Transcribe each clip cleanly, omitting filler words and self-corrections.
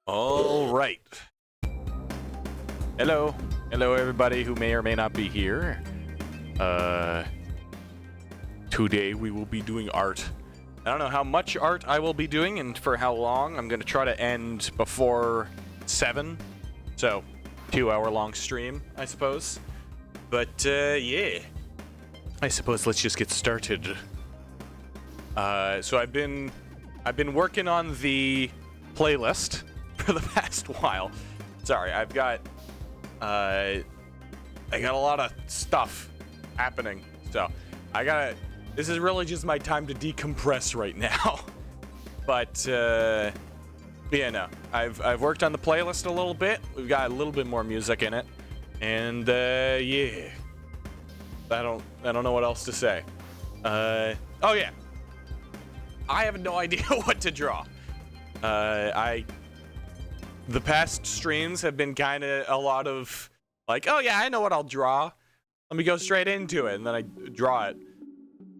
All right. Hello. Hello, everybody who may or may not be here. Today we will be doing art. I don't know how much art I will be doing and for how long. I'm going to try to end before 7. So, 2-hour long stream, I suppose. But, yeah. I suppose let's just get started. So I've been working on the playlist for the past while. Sorry, I got a lot of stuff happening. So this is really just my time to decompress right now. But yeah, no. I've worked on the playlist a little bit. We've got a little bit more music in it. And yeah. I don't know what else to say. Oh yeah. I have no idea what to draw. The past streams have been kind of a lot of like, oh yeah, I know what I'll draw. Let me go straight into it, and then I draw it.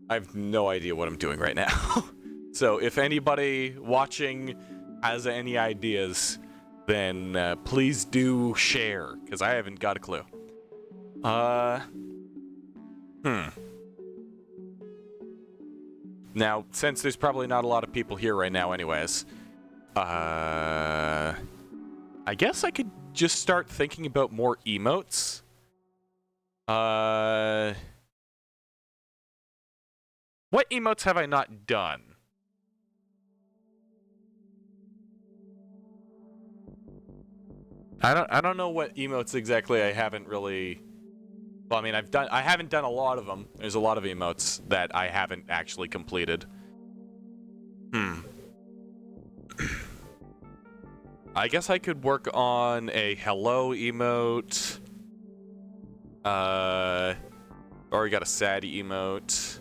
I have no idea what I'm doing right now. So if anybody watching has any ideas, then please do share, because I haven't got a clue. Now, since there's probably not a lot of people here right now anyways, I guess I could just start thinking about more emotes. What emotes have I not done? I don't know what emotes exactly I haven't really. Well, I mean, I haven't done a lot of them. There's a lot of emotes that I haven't actually completed. I guess I could work on a hello emote. Already got a sad emote.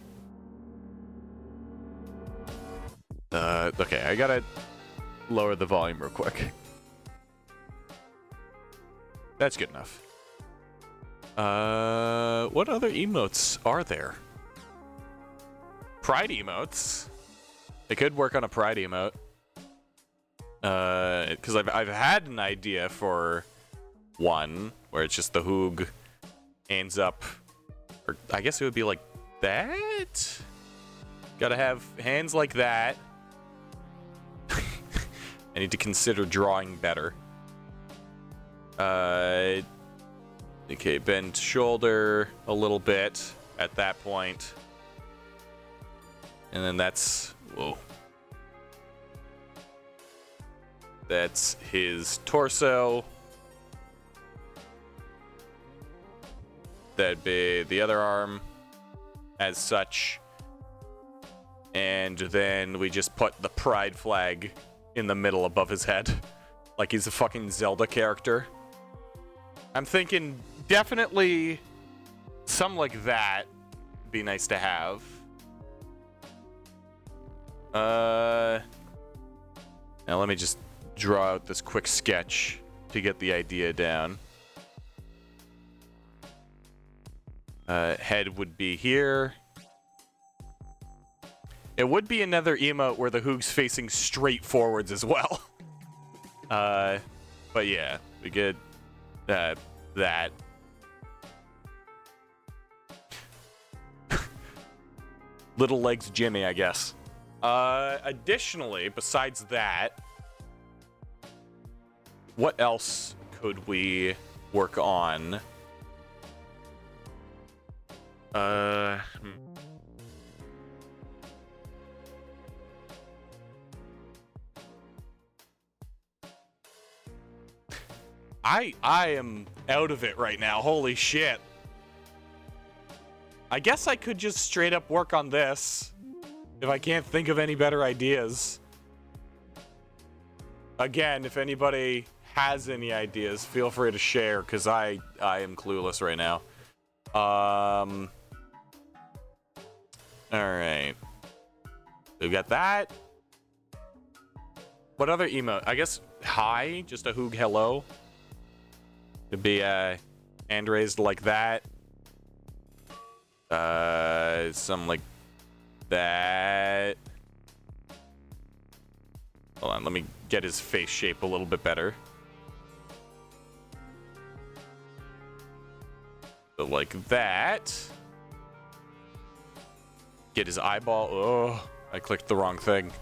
Okay, I gotta lower the volume real quick. That's good enough. What other emotes are there? Pride emotes. I could work on a pride emote. Because I've had an idea for one where it's just the Hoog ends up, or I guess it would be like that. Gotta have hands like that. I need to consider drawing better. Okay, bend shoulder a little bit at that point. And then that's, whoa. That's his torso. That'd be the other arm as such. And then we just put the pride flag in the middle above his head. Like he's a fucking Zelda character. I'm thinking definitely something like that would be nice to have. Now let me just draw out this quick sketch to get the idea down. Head would be here. It would be another emote where the Hoog's facing straight forwards as well. But yeah, we get that. Little legs Jimmy, I guess. Additionally, besides that, what else could we work on? I am out of it right now. Holy shit. I guess I could just straight up work on this if I can't think of any better ideas. Again, if anybody has any ideas, feel free to share, because I am clueless right now. Alright. We've got that. What other emote? I guess hi, just a Hoog hello. Could be hand raised like that. Something like that. Hold on, let me get his face shape a little bit better. So like that. Get his eyeball. Oh, I clicked the wrong thing.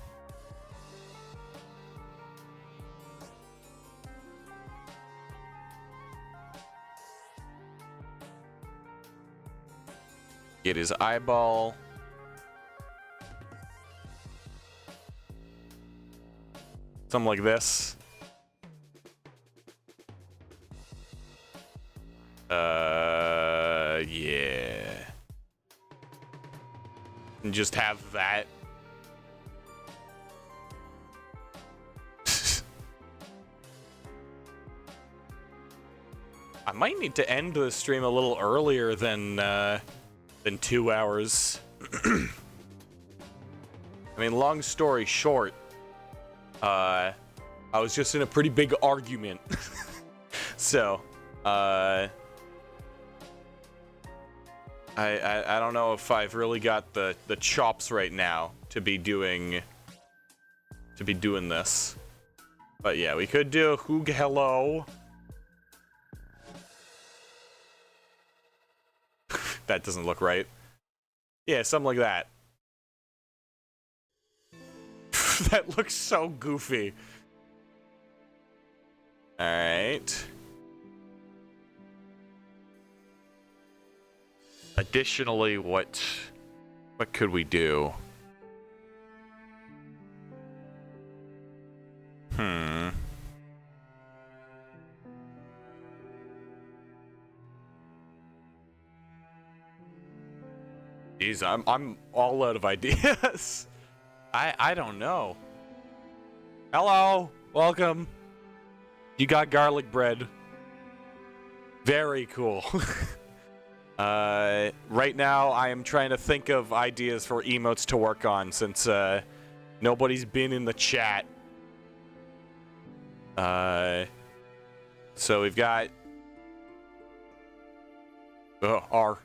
Get his eyeball. Something like this. Yeah. And just have that. I might need to end the stream a little earlier than 2 hours. I mean, long story short, I was just in a pretty big argument. So, I don't know if I've really got the chops right now to be doing this. But yeah, we could do a Hoog hello. That doesn't look right. Yeah, something like that. That looks so goofy. Alright. Additionally, what could we do? Jeez, I'm all out of ideas. I don't know. Hello, welcome. You got garlic bread. Very cool. Right now I am trying to think of ideas for emotes to work on since nobody's been in the chat. So we've got R.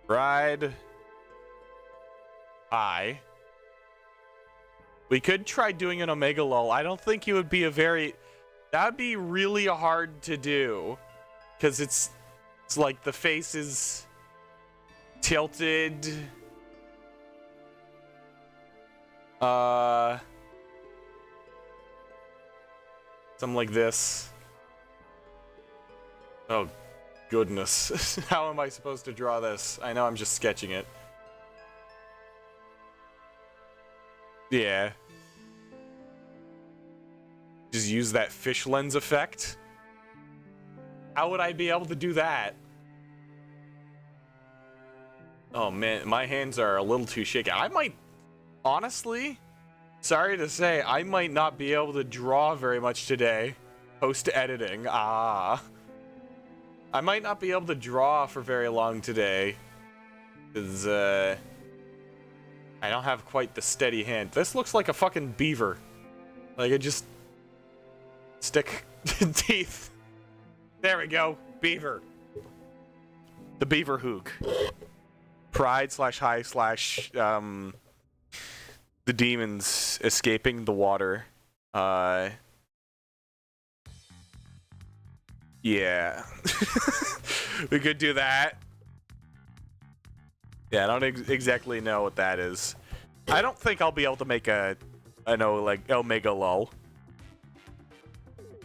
Ride. I. We could try doing an Omega Lol. I don't think it would be a very... That'd be really hard to do. Because it's like the face is tilted. Something like this. Oh, goodness. How am I supposed to draw this? I know I'm just sketching it. Yeah. Just use that fish lens effect. How would I be able to do that? Oh man, my hands are a little too shaky. I might, honestly, sorry to say, I might not be able to draw very much today. Post-editing, I might not be able to draw for very long today. Because, I don't have quite the steady hand. This looks like a fucking beaver. Like, it just... stick teeth. There we go. Beaver. The beaver hook. Pride / high / the demons escaping the water. Yeah. We could do that. Yeah, I don't exactly know what that is. I don't think I'll be able to make like Omega Lol.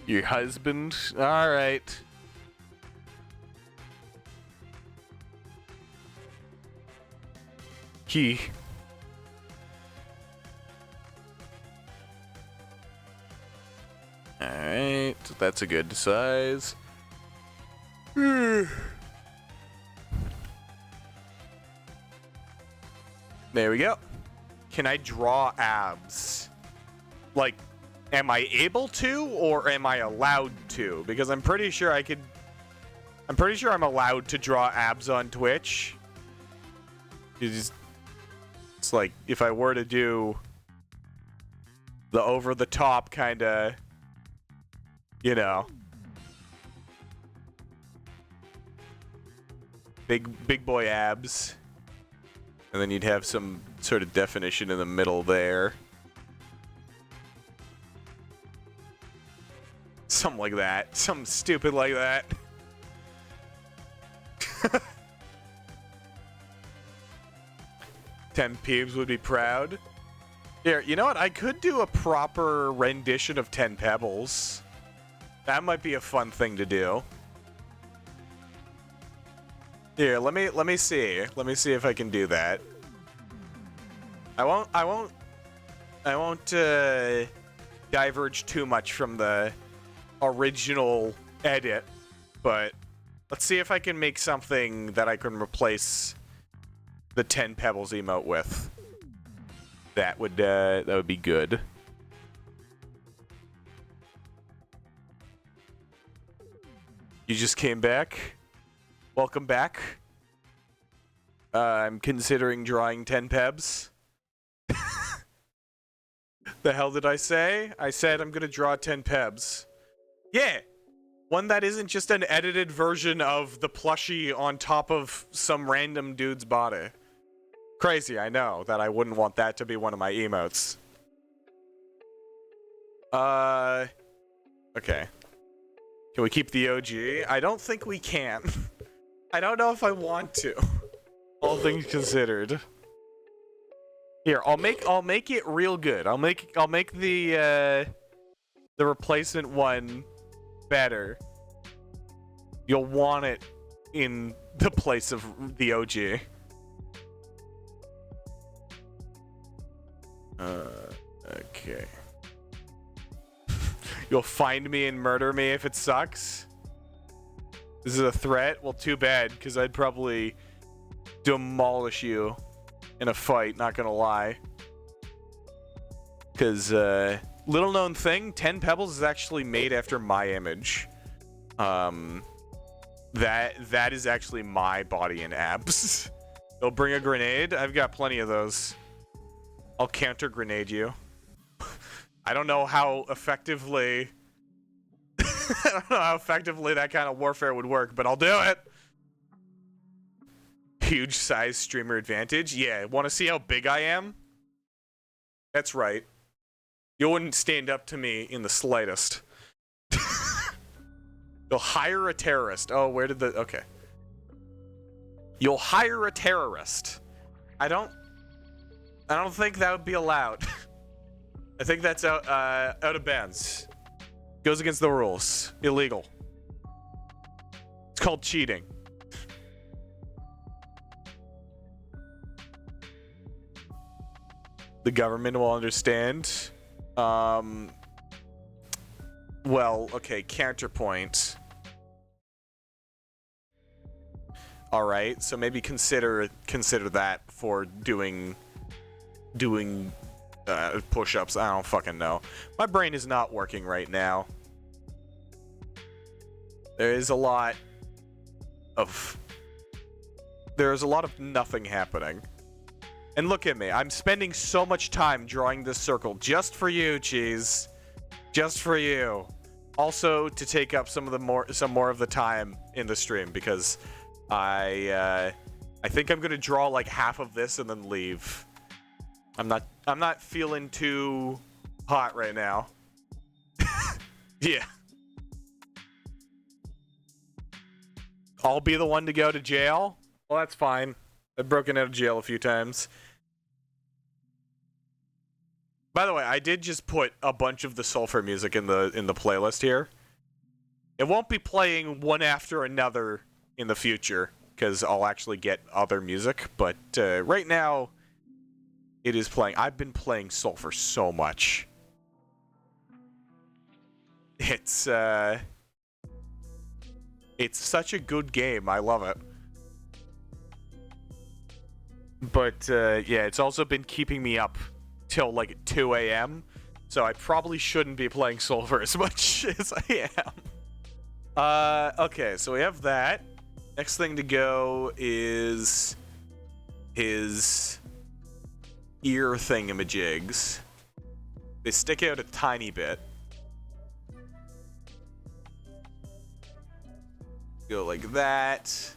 Your husband? Alright. He. Alright, that's a good size. There we go. Can I draw abs? Like, am I able to, or am I allowed to? Because I'm pretty sure I could... I'm pretty sure I'm allowed to draw abs on Twitch. It's like, if I were to do the over-the-top kind of, you know, big boy abs. And then you'd have some sort of definition in the middle there. Something like that. Something stupid like that. 10 Peebs would be proud. Here, you know what? I could do a proper rendition of 10 Pebbles. That might be a fun thing to do. Here, let me see. Let me see if I can do that. I won't diverge too much from the original edit, but let's see if I can make something that I can replace the 10 Pebbles emote with. That would be good. You just came back? Welcome back. I'm considering drawing 10 Pebs. The hell did I say? I said I'm gonna draw 10 Pebs. Yeah! One that isn't just an edited version of the plushie on top of some random dude's body. Crazy, I know, that I wouldn't want that to be one of my emotes. Okay. Can we keep the OG? I don't think we can. I don't know if I want to. All things considered. Here, I'll make it real good. I'll make the replacement one better. You'll want it in the place of the OG. Okay. You'll find me and murder me if it sucks. This is a threat? Well, too bad, because I'd probably demolish you in a fight, not gonna lie. Because, little known thing, 10 Pebbles is actually made after my image. That is actually my body and abs. They'll bring a grenade. I've got plenty of those. I'll counter grenade you. I don't know how effectively I don't know how effectively that kind of warfare would work, but I'll do it. Huge size streamer advantage. Yeah, want to see how big I am? That's right. You wouldn't stand up to me in the slightest. You'll hire a terrorist. Oh, where did the... Okay. You'll hire a terrorist. I don't think that would be allowed. I think that's out of bounds. Goes against the rules. Illegal. It's called cheating. The government will understand. Well, okay, counterpoint. All right, so maybe consider that for doing push-ups. I don't fucking know. My brain is not working right now. There's a lot of nothing happening. And look at me. I'm spending so much time drawing this circle just for you, Cheese. Just for you. Also to take up some more of the time in the stream, because I think I'm gonna draw like half of this and then leave. I'm not feeling too hot right now. Yeah. I'll be the one to go to jail? Well, that's fine. I've broken out of jail a few times. By the way, I did just put a bunch of the Sulfur music in the playlist here. It won't be playing one after another in the future, because I'll actually get other music, but right now it is playing. I've been playing Sulfur so much. It's such a good game. I love it. But yeah, it's also been keeping me up till like 2 a.m. So I probably shouldn't be playing Sulfur as much as I am. Okay, so we have that. Next thing to go is his ear thingamajigs. They stick out a tiny bit. Go like that.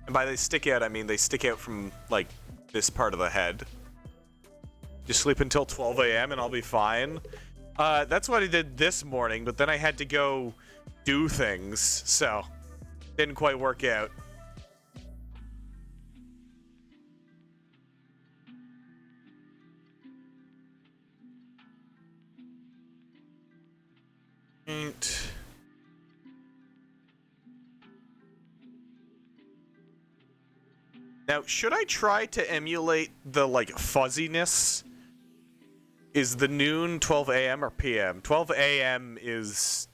And by they stick out, I mean they stick out from, like, this part of the head. Just sleep until 12 a.m. and I'll be fine. That's what I did this morning, but then I had to go do things, so didn't quite work out. Ain't. Now, should I try to emulate the, like, fuzziness? Is the noon 12 a.m. or p.m.? 12 a.m. is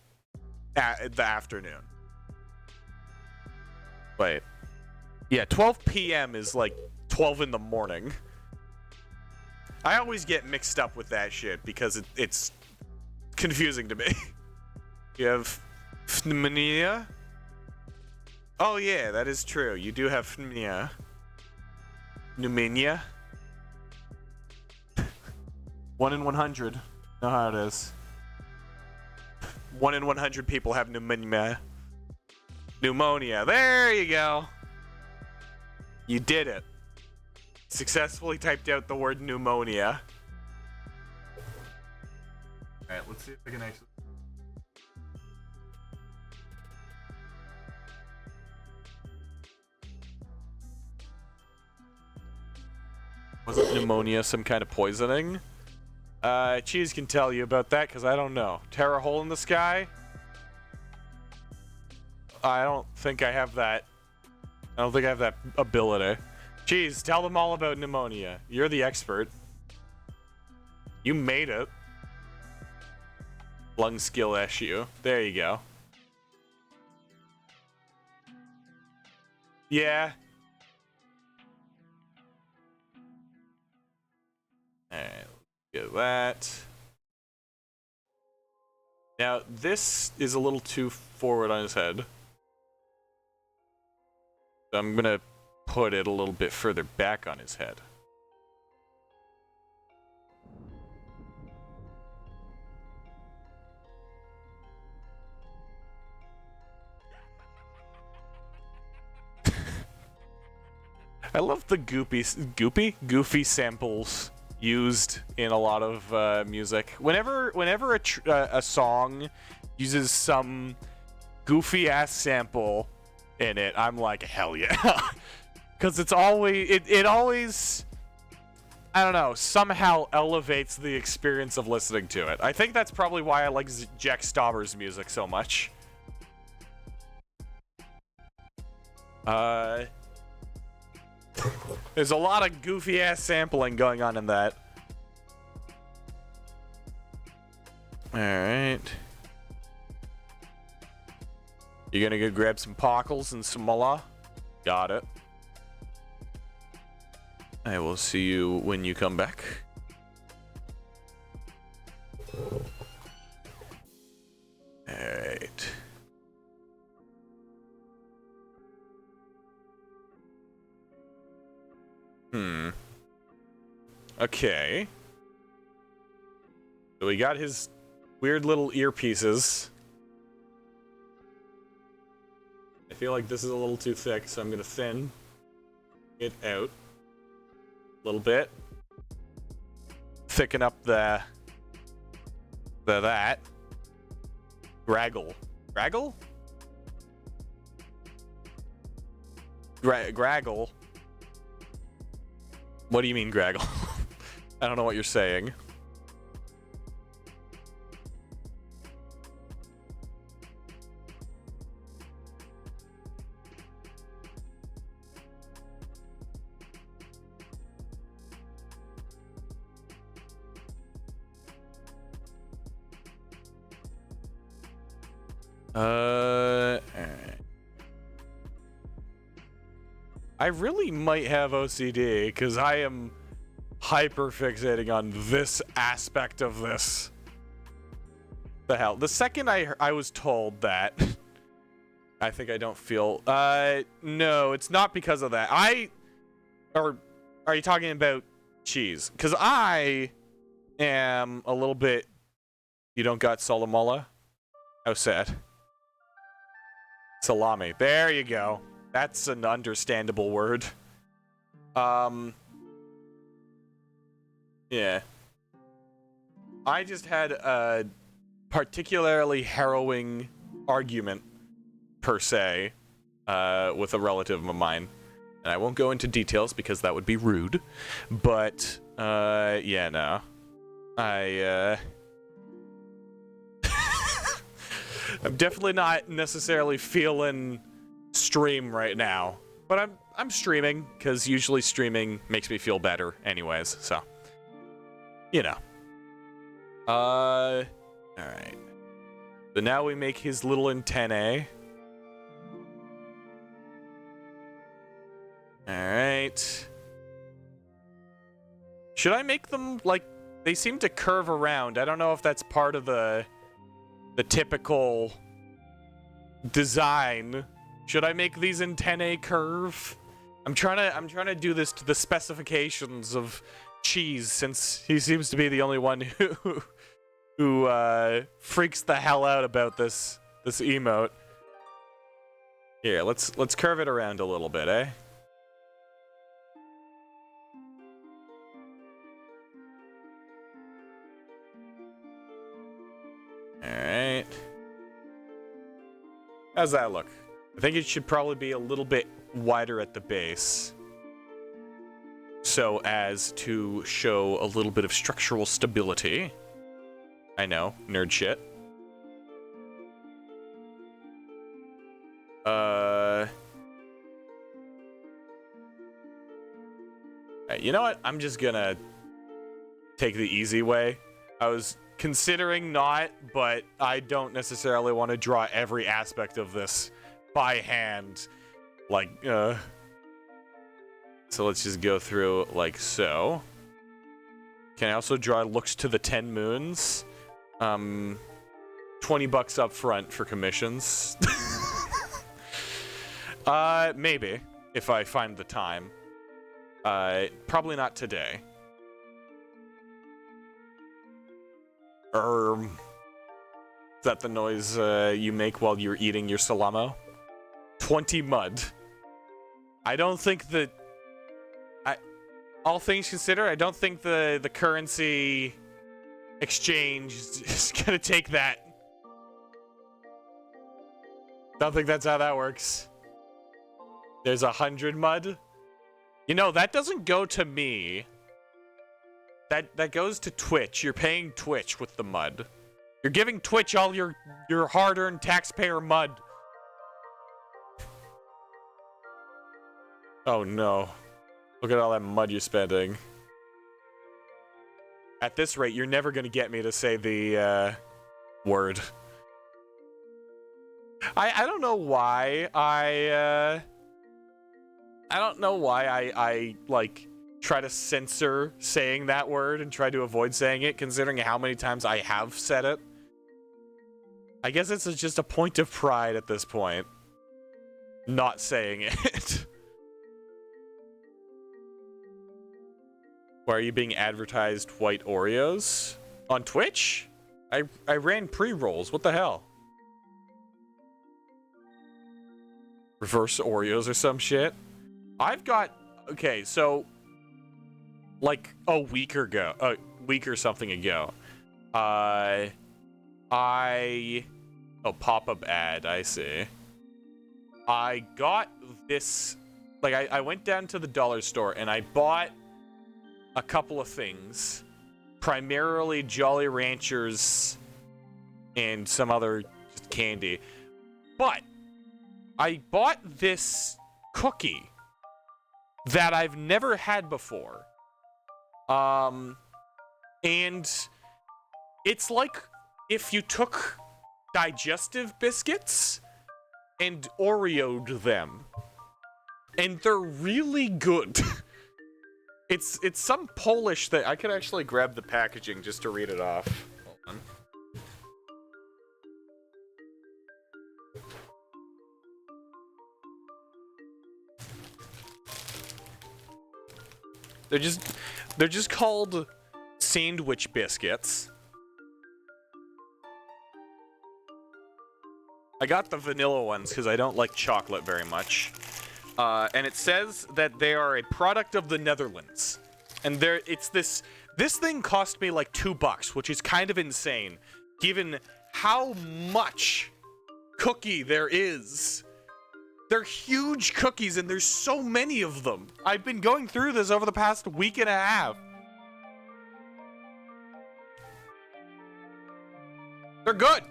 the afternoon. Wait. Yeah, 12 p.m. is, like, 12 in the morning. I always get mixed up with that shit because it's confusing to me. You have pneumonia? Oh, yeah, that is true. You do have pneumonia. Pneumonia. 1 in 100. Know how it is. 1 in 100 people have pneumonia. Pneumonia. There you go. You did it. Successfully typed out the word pneumonia. Alright, let's see if I can actually... Wasn't pneumonia some kind of poisoning? Cheese can tell you about that, because I don't know. Tear a hole in the sky? I don't think I have that. I don't think I have that ability. Cheese, tell them all about pneumonia. You're the expert. You made it. Lung skill issue. There you go. Yeah. Alright, get that. Now, this is a little too forward on his head. So I'm gonna put it a little bit further back on his head. I love the goofy samples used in a lot of music. Whenever a song uses some goofy ass sample in it, I'm like, hell yeah, because it's always it always, I don't know, somehow elevates the experience of listening to it. I think that's probably why I like Jack Stauber's music so much. There's a lot of goofy ass sampling going on in that. Alright. You gonna go grab some pockles and some mullah? Got it. I will see you when you come back. Alright. Okay. So we got his weird little earpieces. I feel like this is a little too thick, so I'm gonna thin it out a little bit. Thicken up that. Graggle. Graggle? Graggle? What do you mean, Graggle? I don't know what you're saying. I really might have OCD, because I am hyper fixating on this aspect of this. The hell? The second I was told that, I think I don't feel, no, it's not because of that. Or are you talking about cheese? Because I am a little bit, you don't got Solomola? How sad. Salami. There you go. That's an understandable word. Yeah. I just had a particularly harrowing argument, per se, with a relative of mine. And I won't go into details because that would be rude. But, yeah, no. I'm definitely not necessarily feeling stream right now. But I'm streaming, because usually streaming makes me feel better anyways, so. You know. Alright. So now we make his little antennae. Alright. Should I make them, like, they seem to curve around. I don't know if that's part of the typical design. Should I make these antennae curve? I'm trying to do this to the specifications of Cheese, since he seems to be the only one who freaks the hell out about this emote. Here, let's curve it around a little bit, eh? Alright. How's that look? I think it should probably be a little bit wider at the base, so as to show a little bit of structural stability. I know, nerd shit. You know what? I'm just gonna take the easy way. I was considering not, but I don't necessarily want to draw every aspect of this by hand. Like, so let's just go through like so. Can I also draw looks to the 10 moons? $20 up front for commissions. Maybe, if I find the time. Probably not today. Is that the noise you make while you're eating your salamo? 20 mud. I don't think that... all things considered, I don't think the currency exchange is gonna take that. Don't think that's how that works. There's 100 mud. You know, that doesn't go to me. That goes to Twitch. You're paying Twitch with the mud. You're giving Twitch all your hard-earned taxpayer mud. Oh no. Look at all that mud you're spending. At this rate, you're never gonna get me to say the word. I don't know why I don't know why I like try to censor saying that word and try to avoid saying it, considering how many times I have said it. I guess it's just a point of pride at this point, not saying it. Why are you being advertised white Oreos? On Twitch? I ran pre-rolls, what the hell? Reverse Oreos or some shit? I've got, okay, so like a week or something ago, oh, pop-up ad, I see. I got this, like I went down to the dollar store and I bought a couple of things, primarily Jolly Ranchers and some other candy, but I bought this cookie that I've never had before. And it's like if you took digestive biscuits and Oreo'd them. And they're really good. It's some Polish thing. I could actually grab the packaging just to read it off. Hold on. They're just called sandwich biscuits. I got the vanilla ones because I don't like chocolate very much. And it says that they are a product of the Netherlands. And it's this This thing cost me like $2, which is kind of insane, given how much cookie there is. They're huge cookies, and there's so many of them. I've been going through this over the past week and a half. They're good.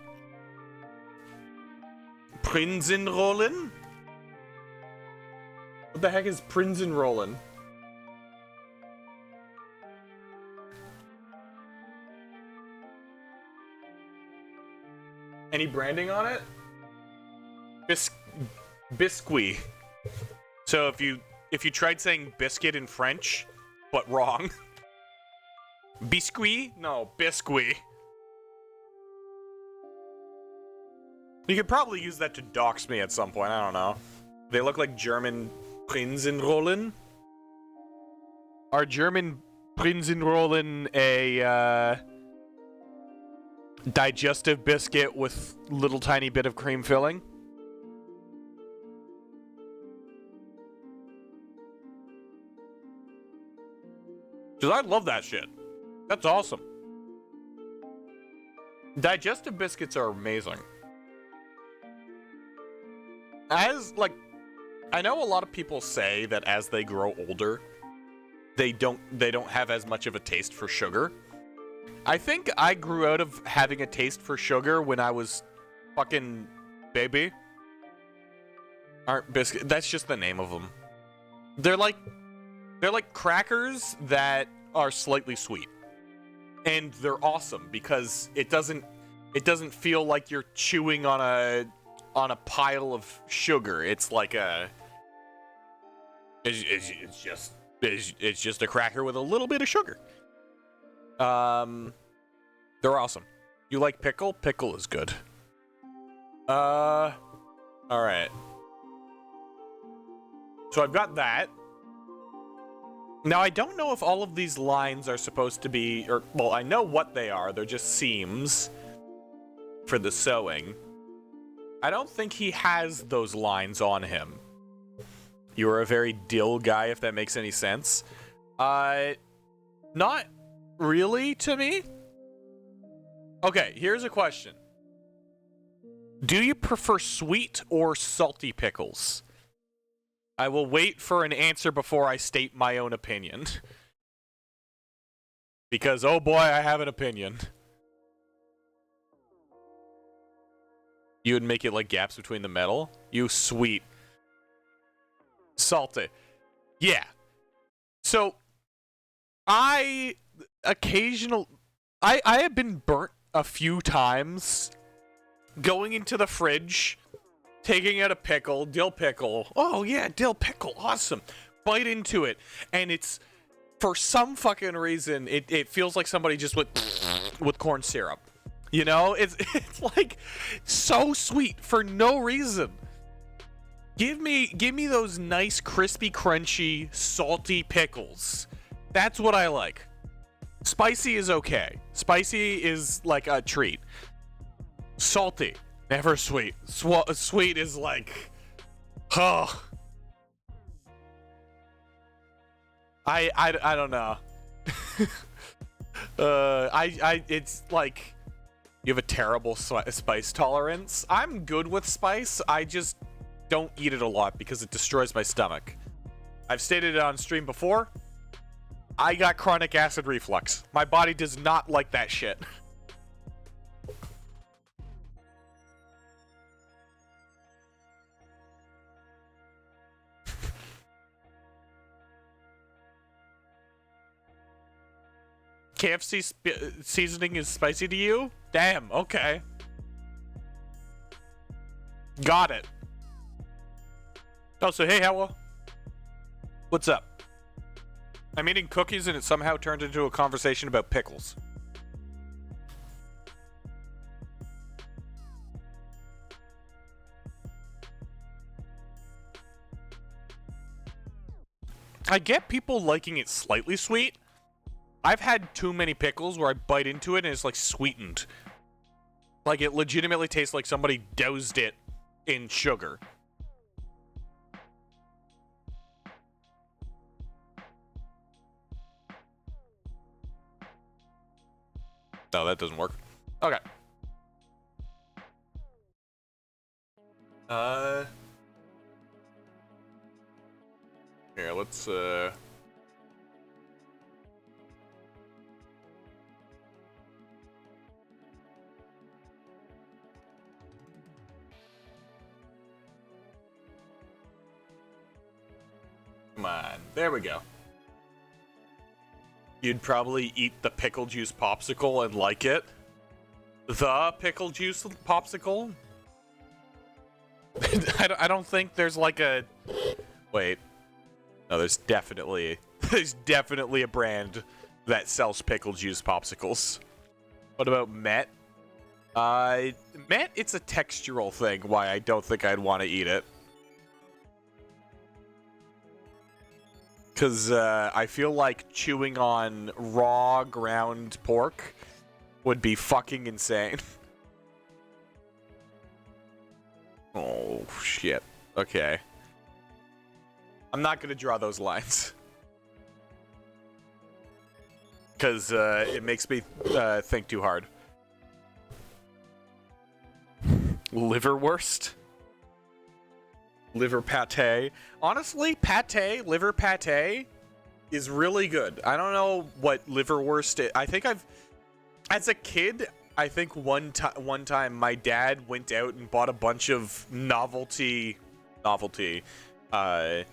Prinsenrollen? What the heck is Prinsenrollen? Any branding on it? Biscuit. So if you tried saying biscuit in French, but wrong. Biscuit? No, biscuit. You could probably use that to dox me at some point, I don't know. They look like German Prinsenrollen. Are German Prinsenrollen a digestive biscuit with little tiny bit of cream filling? Because I love that shit. That's awesome. Digestive biscuits are amazing. I know a lot of people say that as they grow older, they don't have as much of a taste for sugar. I think I grew out of having a taste for sugar when I was fucking baby. Aren't biscuits? That's just the name of them. They're like crackers that are slightly sweet, and they're awesome because it doesn't feel like you're chewing on a pile of sugar. It's like it's just a cracker with a little bit of sugar. They're awesome. You like pickle? Pickle is good. All right. So I've got that. Now, I don't know if all of these lines are supposed to be, well, I know what they are. They're just seams for the sewing. I don't think he has those lines on him. You are a very dill guy, if that makes any sense. Not really to me. Okay, here's a question. Do you prefer sweet or salty pickles? I will wait for an answer before I state my own opinion. Because, oh boy, I have an opinion. You would make it like gaps between the metal? You sweet. Salty. Yeah. So, I have been burnt a few times going into the fridge, taking out a pickle, dill pickle. Oh yeah, dill pickle, awesome. Bite into it, and it's, for some fucking reason, it feels like somebody just went with corn syrup. You know, it's like so sweet for no reason. Give me those nice, crispy, crunchy, salty pickles. That's what I like. Spicy is okay. Spicy is like a treat. Salty, never sweet. Sweet is like, oh. I don't know. It's like you have a terrible spice tolerance. I'm good with spice. I just don't eat it a lot because it destroys my stomach. I've stated it on stream before. I got chronic acid reflux. My body does not like that shit. KFC seasoning is spicy to you? Damn, okay. Got it. Oh, so hey, Hella. What's up? I'm eating cookies and it somehow turned into a conversation about pickles. I get people liking it slightly sweet. I've had too many pickles where I bite into it and it's like sweetened. Like it legitimately tastes like somebody doused it in sugar. No, that doesn't work. Okay. Here, let's, come on. There we go. You'd probably eat the pickle juice popsicle and like it. The pickle juice popsicle? I don't think there's like a... Wait. No, there's definitely a brand that sells pickle juice popsicles. What about Met? Met, it's a textural thing why I don't think I'd want to eat it. Because I feel like chewing on raw ground pork would be fucking insane. Oh, shit. Okay. I'm not going to draw those lines. Because it makes me think too hard. Liverwurst? Liver pate. Honestly, pate, liver pate is really good. I don't know what liverwurst is. I think as a kid, I think one time my dad went out and bought a bunch of novelty, like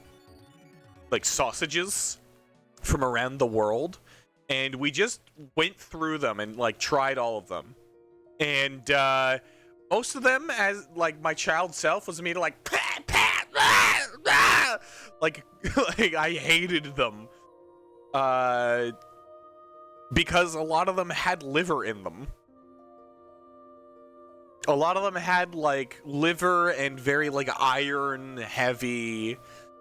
sausages from around the world, and we just went through them and like tried all of them, and most of them, as like my child self, was me to like like I hated them because a lot of them had liver in them. A lot of them had like liver and very like iron heavy,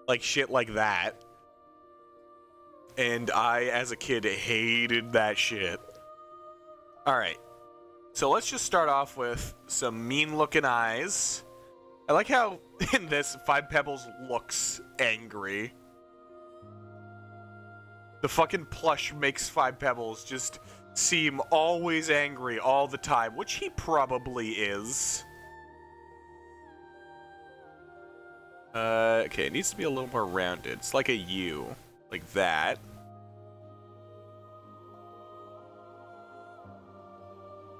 like shit like that. And I, as a kid, hated that shit. Alright. So let's just start off with some mean-looking eyes. I like how in this, Five Pebbles looks angry. The fucking plush makes Five Pebbles just seem always angry all the time, which he probably is. Okay, it needs to be a little more rounded. It's like a U, like that.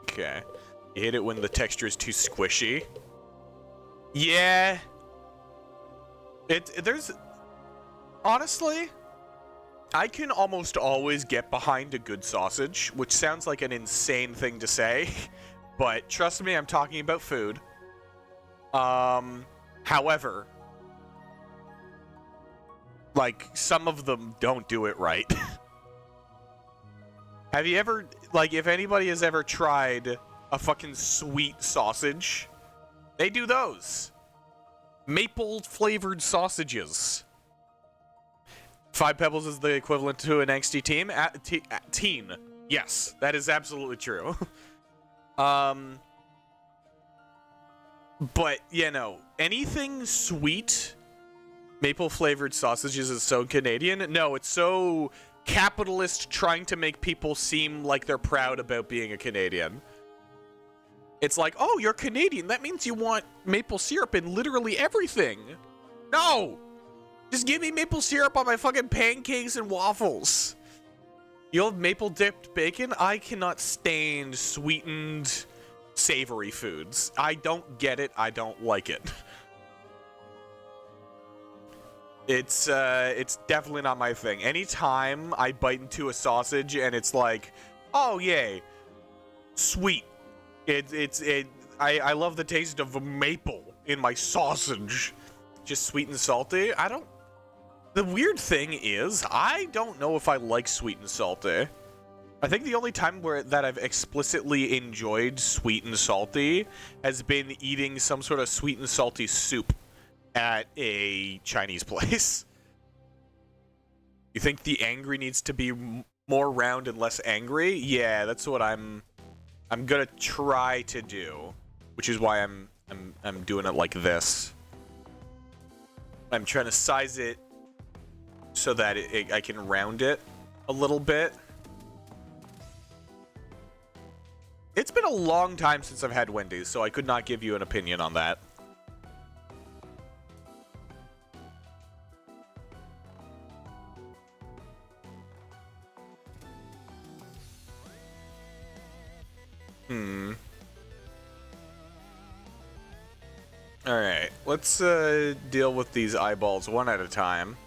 Okay. You hit it when the texture is too squishy. Yeah. There's... Honestly, I can almost always get behind a good sausage, which sounds like an insane thing to say, but trust me, I'm talking about food. However, like, some of them don't do it right. Have you ever, like, if anybody has ever tried a fucking sweet sausage, they do those. Maple flavored sausages. Five Pebbles is the equivalent to an angsty teen. Yes, that is absolutely true. But, you know, anything sweet, maple flavored sausages is so Canadian. No, it's so capitalist, trying to make people seem like they're proud about being a Canadian. It's like, oh, you're Canadian. That means you want maple syrup in literally everything. No! Just give me maple syrup on my fucking pancakes and waffles. You have maple dipped bacon? I cannot stand sweetened, savory foods. I don't get it. I don't like it. It's definitely not my thing. Anytime I bite into a sausage and it's like, oh yay, sweet. I love the taste of maple in my sausage. Just sweet and salty. The weird thing is, I don't know if I like sweet and salty. I think the only time that I've explicitly enjoyed sweet and salty has been eating some sort of sweet and salty soup at a Chinese place. You think the angry needs to be more round and less angry? Yeah, that's what I'm gonna try to do, which is why I'm doing it like this. I'm trying to size it so that I can round it a little bit. It's been a long time since I've had Wendy's, so I could not give you an opinion on that. Alright, let's deal with these eyeballs one at a time.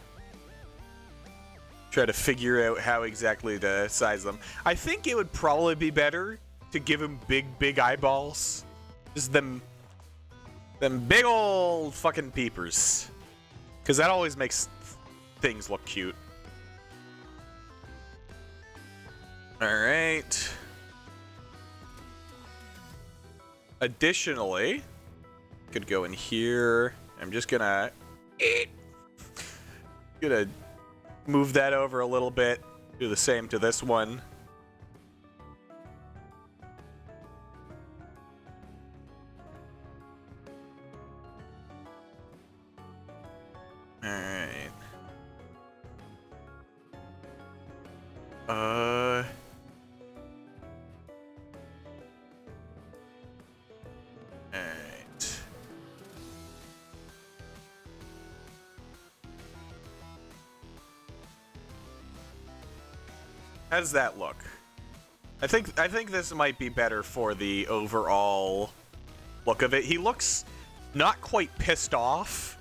Try to figure out how exactly to size them. I think it would probably be better to give him big eyeballs. Just them big old fucking peepers. Because that always makes things look cute. Alright. Additionally, could go in here. I'm just gonna move that over a little bit. Do the same to this one. Alright. Alright. How does that look? I think this might be better for the overall look of it. He looks not quite pissed off,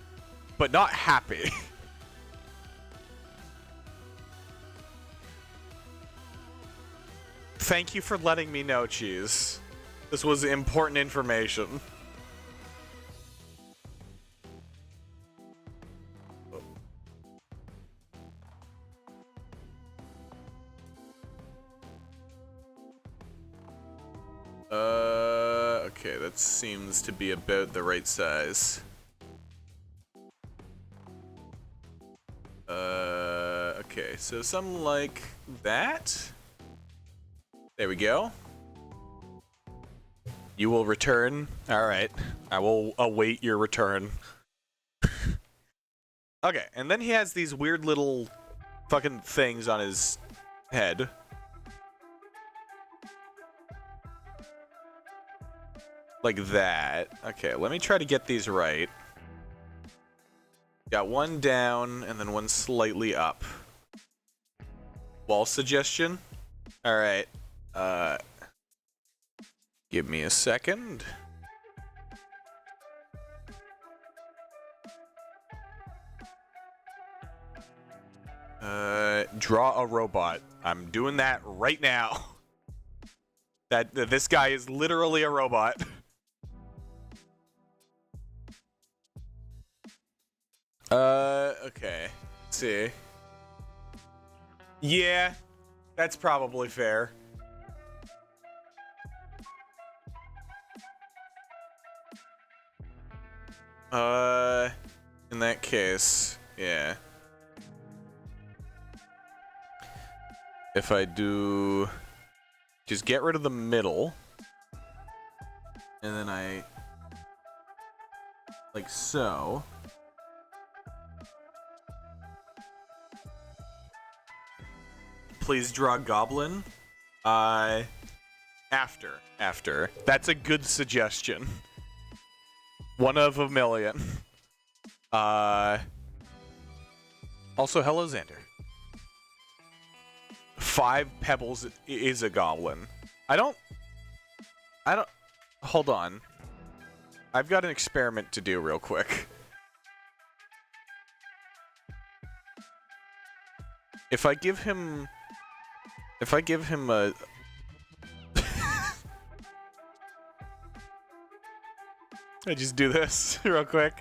but not happy. Thank you for letting me know, Cheese. This was important information. Okay, that seems to be about the right size. Okay, so something like that. There we go. You will return. All right, I will await your return. Okay, and then he has these weird little fucking things on his head. Like that. Okay, let me try to get these right. Got one down and then one slightly up. Wall suggestion? Alright. Give me a second. Draw a robot. I'm doing that right now. This guy is literally a robot. Okay. Let's see. Yeah, that's probably fair. In that case, yeah. If I do... just get rid of the middle. And then I... like so. Please draw Goblin. After. That's a good suggestion. One of a million. Also, hello, Xander. 5 pebbles is a goblin. I don't... Hold on. I've got an experiment to do real quick. If I give him a... I just do this real quick.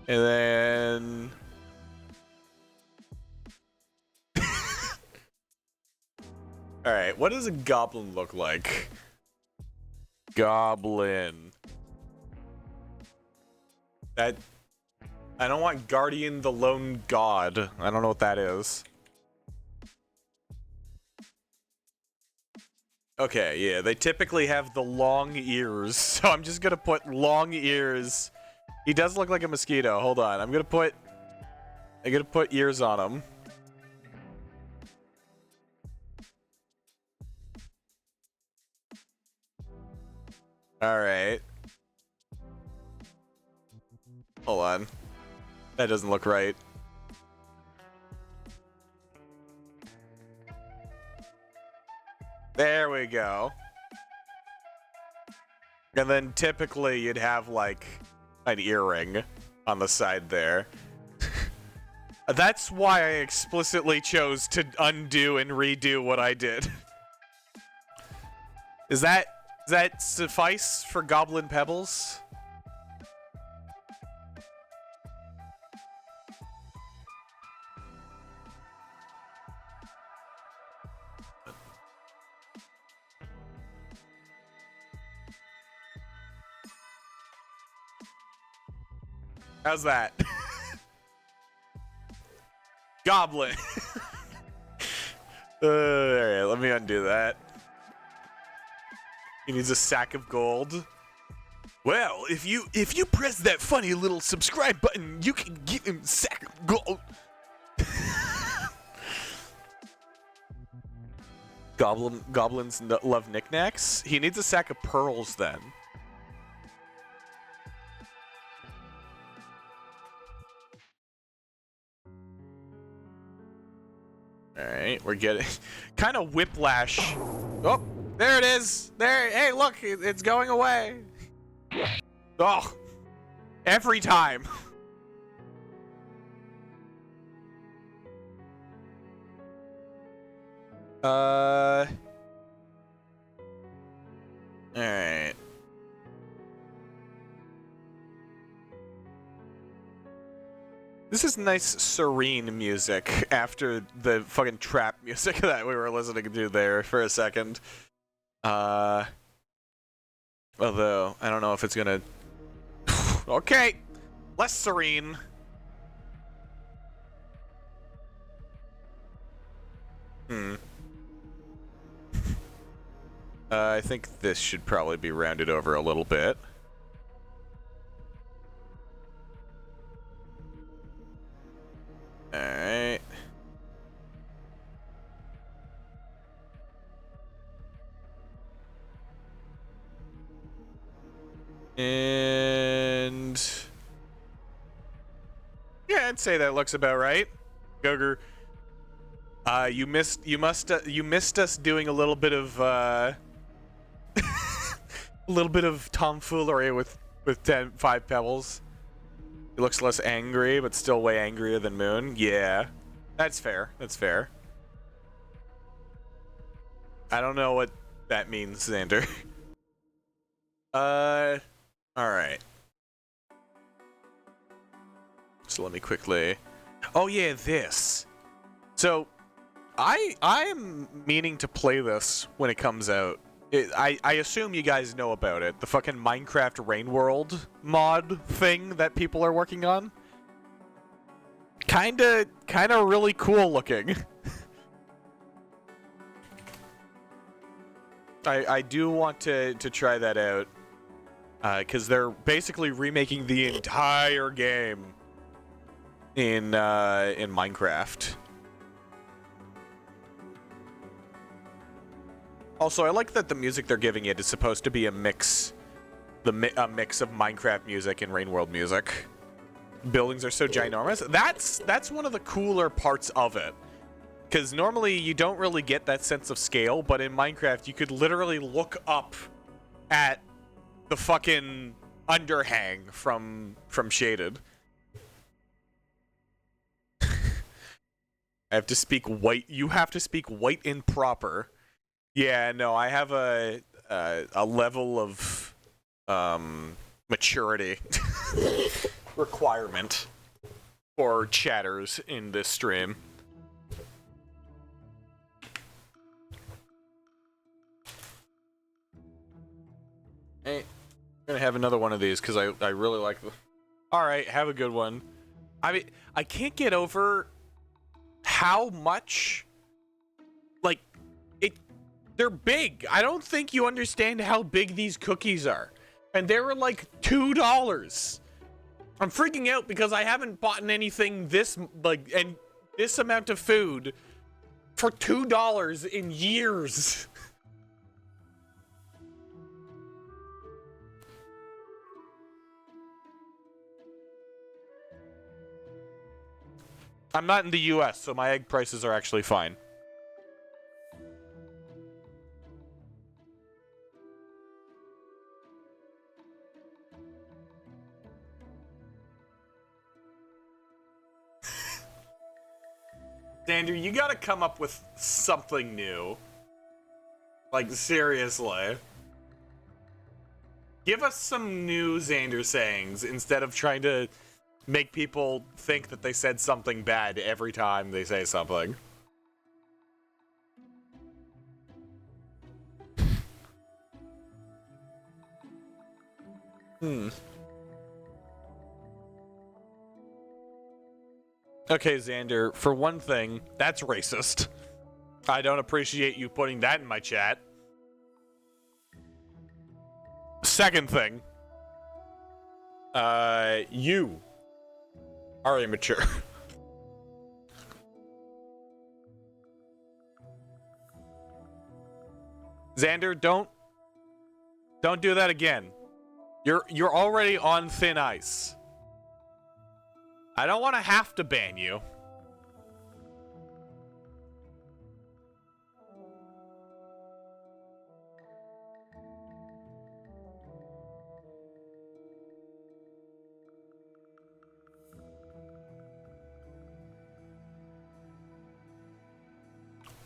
And then... Alright, what does a goblin look like? Goblin. That... I don't want Guardian the Lone God. I don't know what that is. Okay, yeah, they typically have the long ears, so I'm just gonna put long ears. He does look like a mosquito. Hold on, I'm gonna put ears on him. All right. Hold on. That doesn't look right. There we go. And then typically you'd have like an earring on the side there. That's why I explicitly chose to undo and redo what I did. Does that suffice for Goblin Pebbles? How's that? Goblin. Alright, let me undo that. He needs a sack of gold. Well, if you press that funny little subscribe button, you can give him a sack of gold. Goblins love knickknacks. He needs a sack of pearls then. Alright, we're getting kind of whiplash. Oh, there it is. There, hey, look, it's going away. Oh, every time. Alright. This is nice, serene music after the fucking trap music that we were listening to there for a second. Although, I don't know if it's gonna... Okay, less serene. I think this should probably be rounded over a little bit. Alright. And... yeah, I'd say that looks about right. Gogger. You missed us doing a little bit of a little bit of tomfoolery with 5 pebbles. He looks less angry, but still way angrier than Moon. Yeah, that's fair. That's fair. I don't know what that means, Xander. All right. So let me quickly. Oh yeah, this. So, I am meaning to play this when it comes out. I assume you guys know about it. The fucking Minecraft Rain World mod thing that people are working on. Kinda really cool looking. I do want to try that out. Because they're basically remaking the entire game in Minecraft. Also, I like that the music they're giving it is supposed to be a mix of Minecraft music and Rain World music. Buildings are so ginormous. That's one of the cooler parts of it. Because normally you don't really get that sense of scale, but in Minecraft you could literally look up at the fucking underhang from Shaded. I have to speak white. You have to speak white and proper. Yeah, no, I have a level of maturity requirement for chatters in this stream. Hey, I'm gonna have another one of these because I really like them. All right, have a good one. I mean, I can't get over how much, like, they're big. I don't think you understand how big these cookies are. And they were like $2. I'm freaking out because I haven't bought anything this, like, and this amount of food for $2 in years. I'm not in the US, so my egg prices are actually fine. Xander, you gotta come up with something new. Like, seriously. Give us some new Xander sayings instead of trying to make people think that they said something bad every time they say something. Okay, Xander, for one thing, that's racist. I don't appreciate you putting that in my chat. Second thing, you are immature. Xander, don't do that again. You're already on thin ice. I don't want to have to ban you.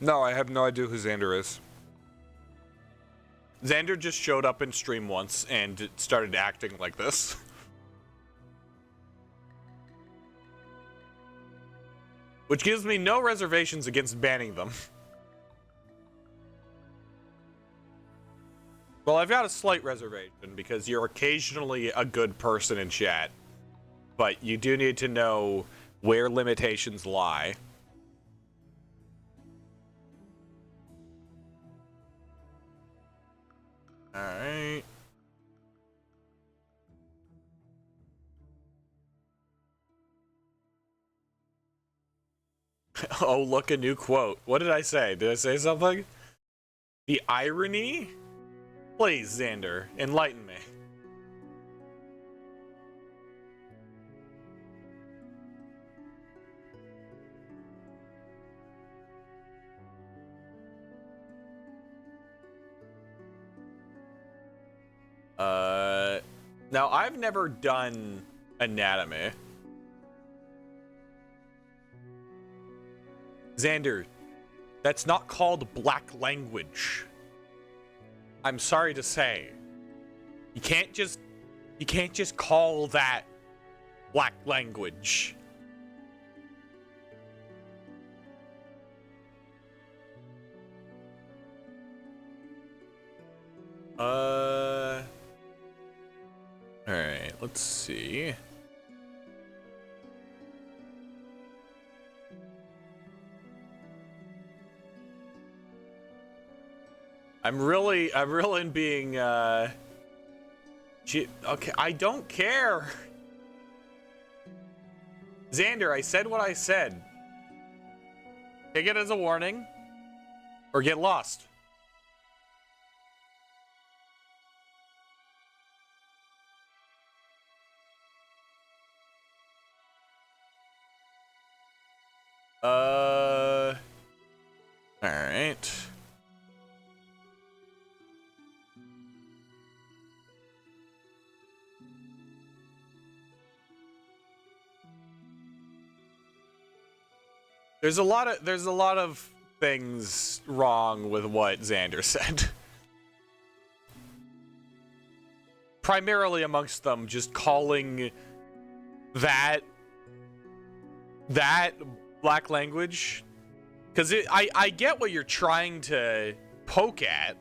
No, I have no idea who Xander is. Xander just showed up in stream once and started acting like this. Which gives me no reservations against banning them. Well, I've got a slight reservation because you're occasionally a good person in chat. But you do need to know where limitations lie. Alright. Oh, look, a new quote. What did I say? Did I say something? The irony? Please, Xander, enlighten me. Now I've never done anatomy. Xander, that's not called black language. I'm sorry to say. You can't just call that black language. Alright, let's see. I'm really being, okay, I don't care. Xander, I said what I said. Take it as a warning, or get lost. Alright. There's a lot of things wrong with what Xander said. Primarily amongst them, just calling that black language. Because I get what you're trying to poke at.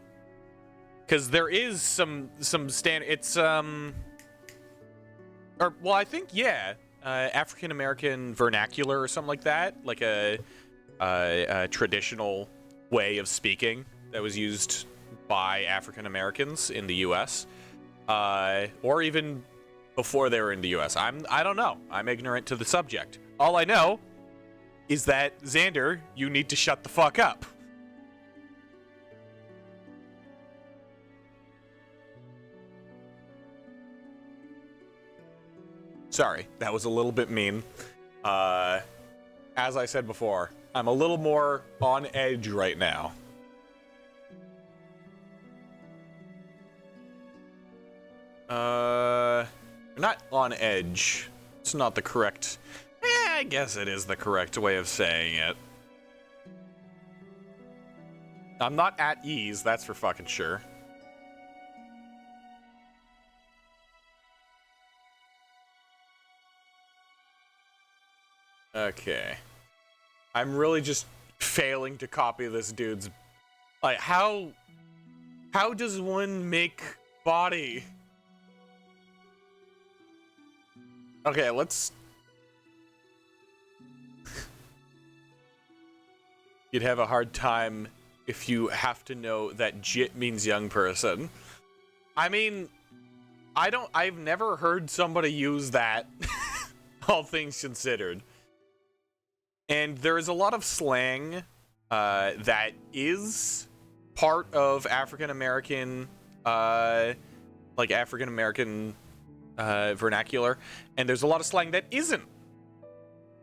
Because there is some it's or well, I think yeah, African American vernacular or something like that, like a traditional way of speaking that was used by African Americans in the U.S. Or even before they were in the U.S. I don't know. I'm ignorant to the subject. All I know is that, Xander, you need to shut the fuck up. Sorry, that was a little bit mean. as I said before, I'm a little more on edge right now. Not on edge. It's not the correct... I guess it is the correct way of saying it. I'm not at ease, that's for fucking sure. Okay. I'm really just failing to copy this dude's... Like, how does one make body? Okay, let's... You'd have a hard time if you have to know that jit means young person. I mean, I've never heard somebody use that, all things considered. And there is a lot of slang that is part of African-American, like African-American vernacular, and there's a lot of slang that isn't.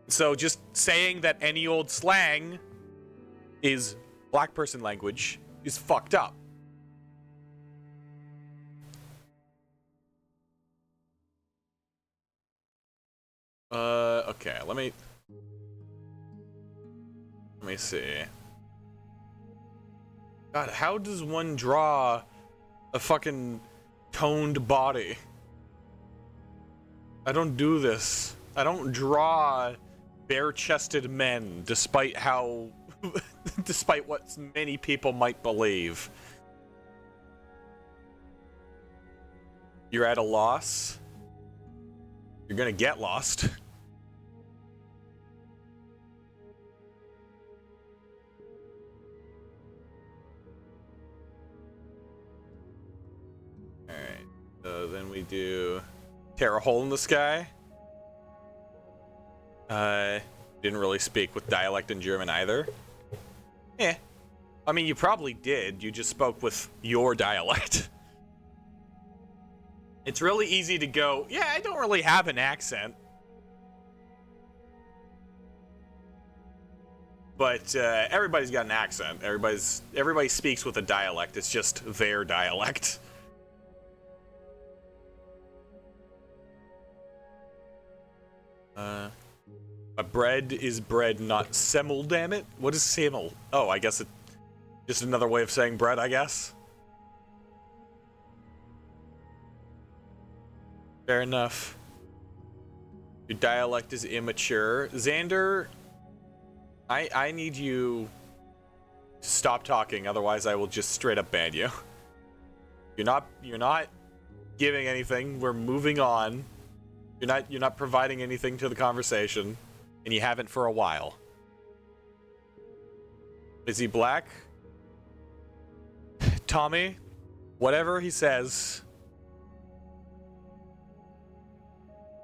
So just saying that any old slang is black person language is fucked up. Okay, let me see. God, how does one draw a fucking toned body? I don't do this. I don't draw bare-chested men, despite how... despite what many people might believe. You're at a loss? You're gonna get lost. Alright, so then we do tear a hole in the sky. Didn't really speak with dialect in German either. Eh. I mean, you probably did. You just spoke with your dialect. It's really easy to go, yeah, I don't really have an accent. But everybody's got an accent. Everybody speaks with a dialect. It's just their dialect. A bread is bread, not semmel, damn it. What is semmel? Oh, I guess it's just another way of saying bread, I guess. Fair enough. Your dialect is immature. Xander, I need you to stop talking, otherwise I will just straight up ban you. You're not giving anything. We're moving on. You're not providing anything to the conversation, and you haven't for a while. Is he black? Tommy, whatever he says,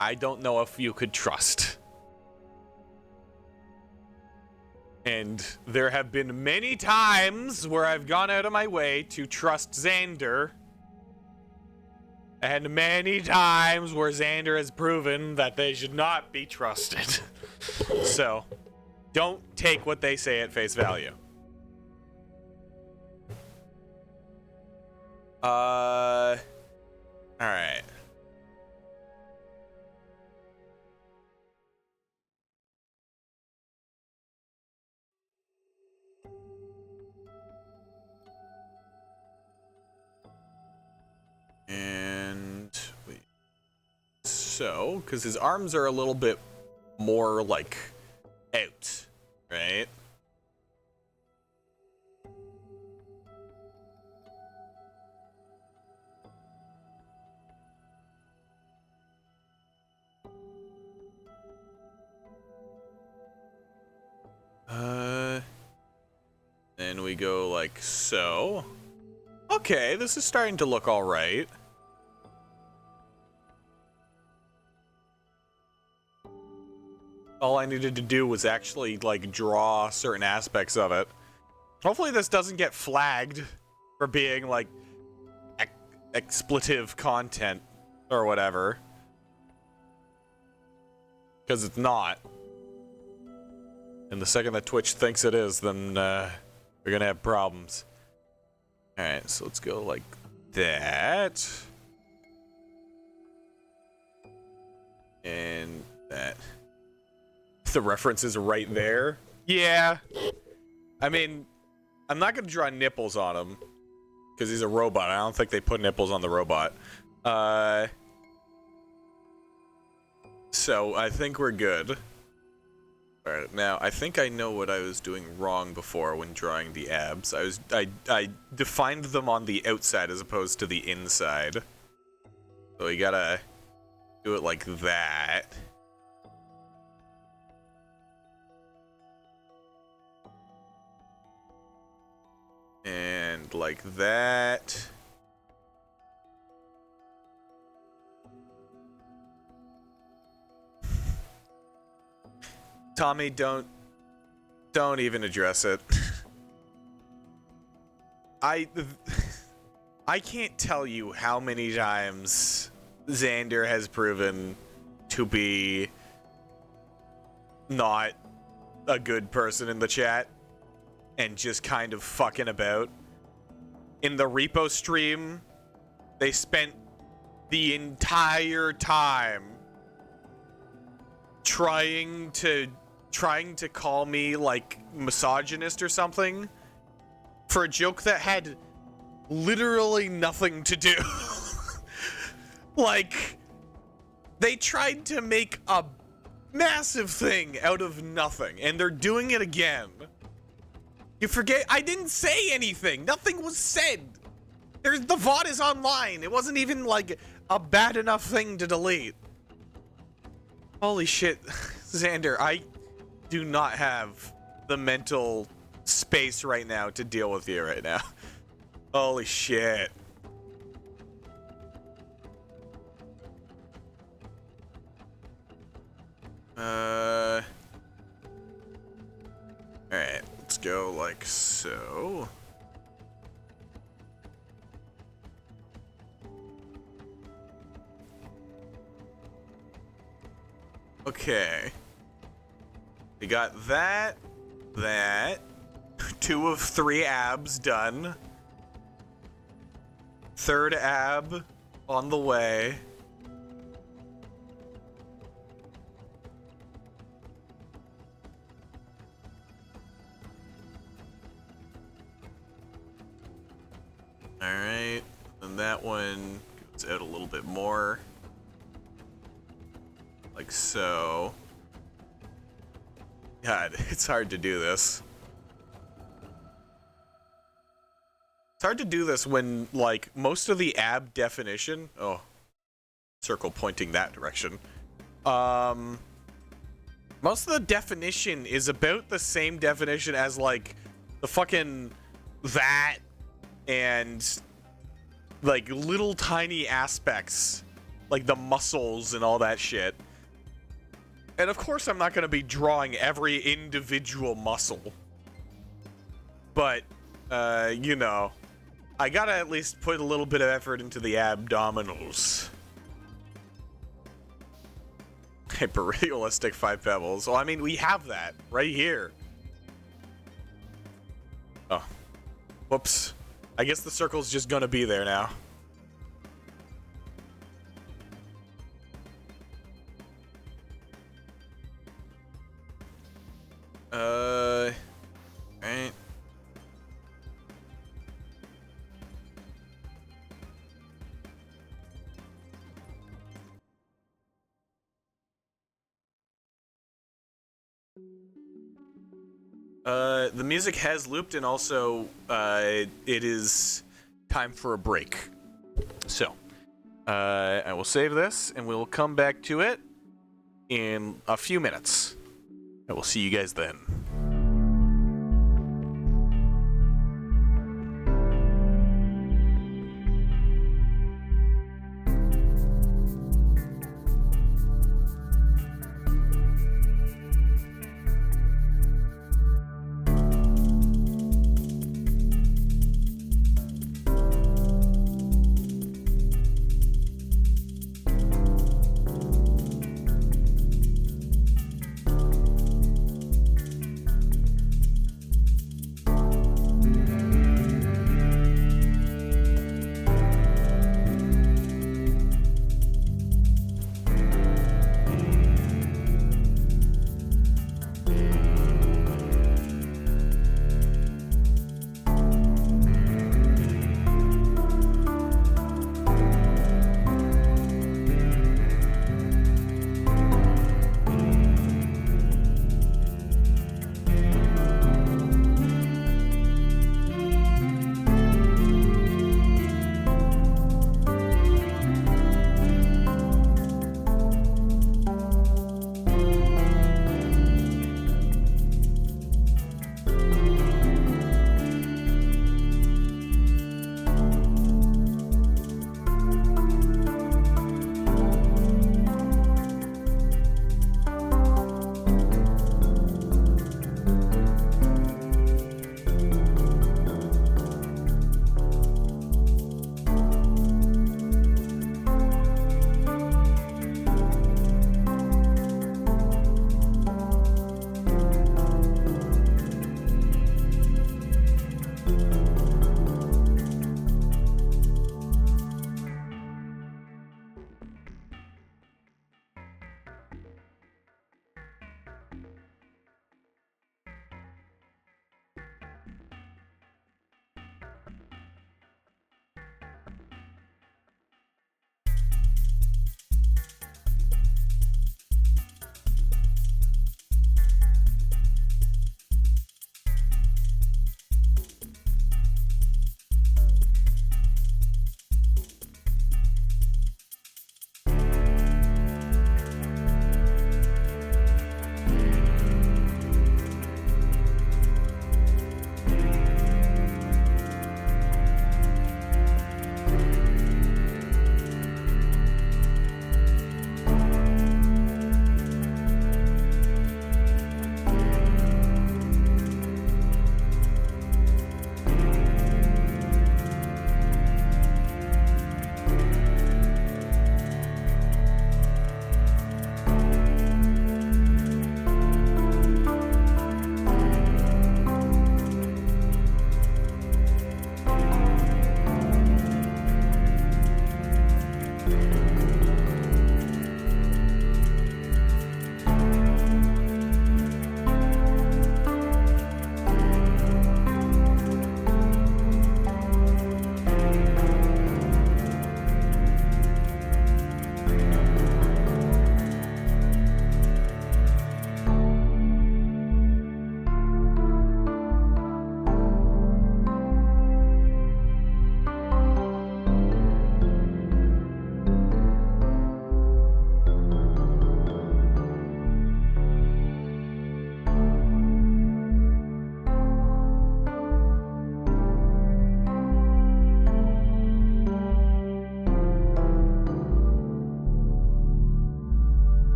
I don't know if you could trust. And there have been many times where I've gone out of my way to trust Xander, and many times where Xander has proven that they should not be trusted. So, don't take what they say at face value. Alright. And wait. So, because his arms are a little bit more like out, right? Then we go like so. Okay, this is starting to look all right. All I needed to do was actually like draw certain aspects of it. Hopefully this doesn't get flagged for being like expletive content or whatever. Because it's not. And the second that Twitch thinks it is, then we're gonna have problems. Alright, so let's go like that. And that. The reference is right there. Yeah. I mean, I'm not gonna draw nipples on him. Because he's a robot. I don't think they put nipples on the robot. So I think we're good. Alright, now I think I know what I was doing wrong before when drawing the abs. I defined them on the outside as opposed to the inside. So we gotta do it like that. And like that. Tommy, don't even address it. I can't tell you how many times Xander has proven to be not a good person in the chat and just kind of fucking about. In the repo stream, they spent the entire time trying to call me like misogynist or something for a joke that had literally nothing to do. Like, they tried to make a massive thing out of nothing, and they're doing it again. You forget, I didn't say anything. Nothing was said. The VOD is online. It wasn't even like a bad enough thing to delete. Holy shit, Xander, I do not have the mental space right now to deal with you right now. Holy shit. Alright, let's go like so. Okay. We got that. 2 of 3 abs done. 3rd ab on the way. Alright, and that one goes out a little bit more. Like so. God, it's hard to do this. It's hard to do this when, like, most of the ab definition... Oh. Circle pointing that direction. Most of the definition is about the same definition as, like, the fucking... that... and like little tiny aspects like the muscles and all that shit. And of course I'm not going to be drawing every individual muscle, but you know, I gotta at least put a little bit of effort into the abdominals. Hyper-realistic 5 pebbles. Well, I mean, we have that right here. Oh, whoops. I guess the circle's just gonna be there now. Right. The music has looped, and also it is time for a break. So I will save this and we'll come back to it in a few minutes. I will see you guys then.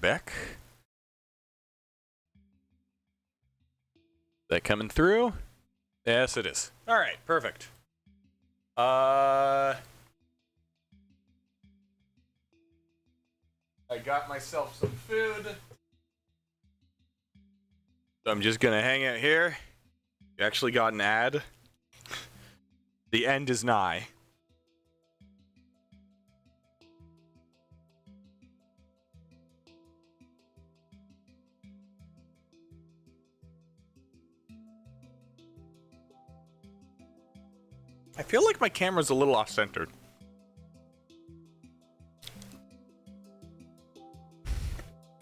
Beck. That coming through? Yes, it is. All right, perfect. I got myself some food. So I'm just gonna hang out here. You actually got an ad. The end is nigh. I feel like my camera's a little off-centered.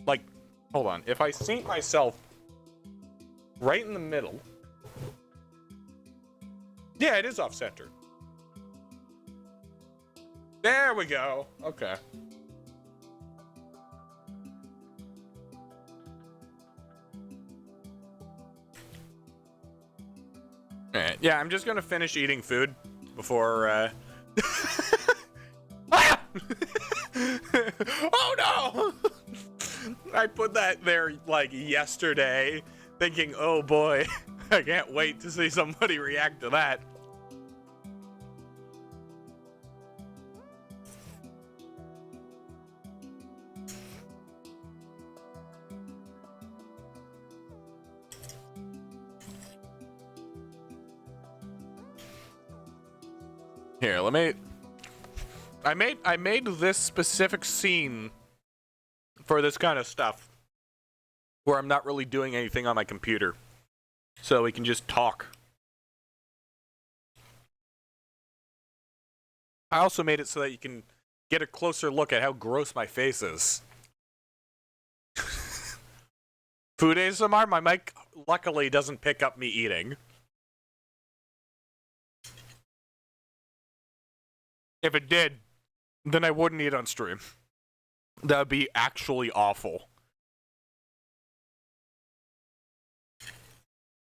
Like, hold on. If I seat myself right in the middle. Yeah, it is off-center. There we go. Okay. Alright, yeah, I'm just gonna finish eating food before, Ah! Oh no! I put that there, like, yesterday, thinking, oh boy, I can't wait to see somebody react to that. Here, let me... I made this specific scene for this kind of stuff where I'm not really doing anything on my computer. So we can just talk. I also made it so that you can get a closer look at how gross my face is. Food ASMR? My mic luckily doesn't pick up me eating. If it did, then I wouldn't eat on stream. That would be actually awful.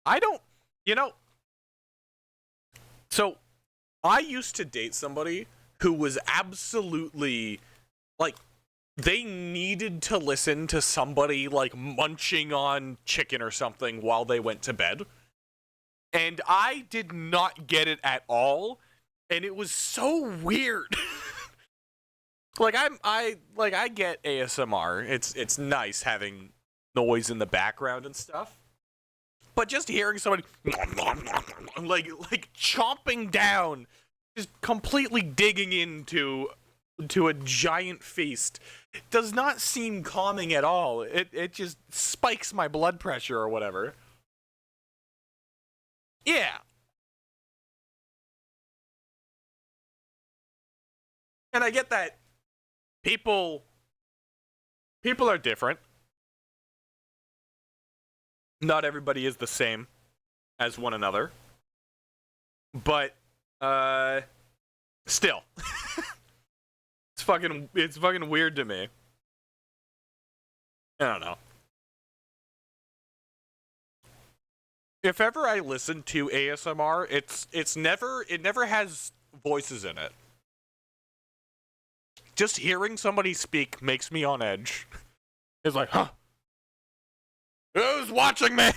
I don't, you know, so I used to date somebody who was absolutely, like, they needed to listen to somebody, like, munching on chicken or something while they went to bed. And I did not get it at all. And it was so weird. Like I get ASMR. It's nice having noise in the background and stuff. But just hearing somebody like chomping down, just completely digging into a giant feast does not seem calming at all. It just spikes my blood pressure or whatever. Yeah. And I get that people are different. Not everybody is the same as one another. But still. It's fucking weird to me. I don't know. If ever I listen to ASMR, it never has voices in it. Just hearing somebody speak makes me on edge. It's like, huh? Who's watching me?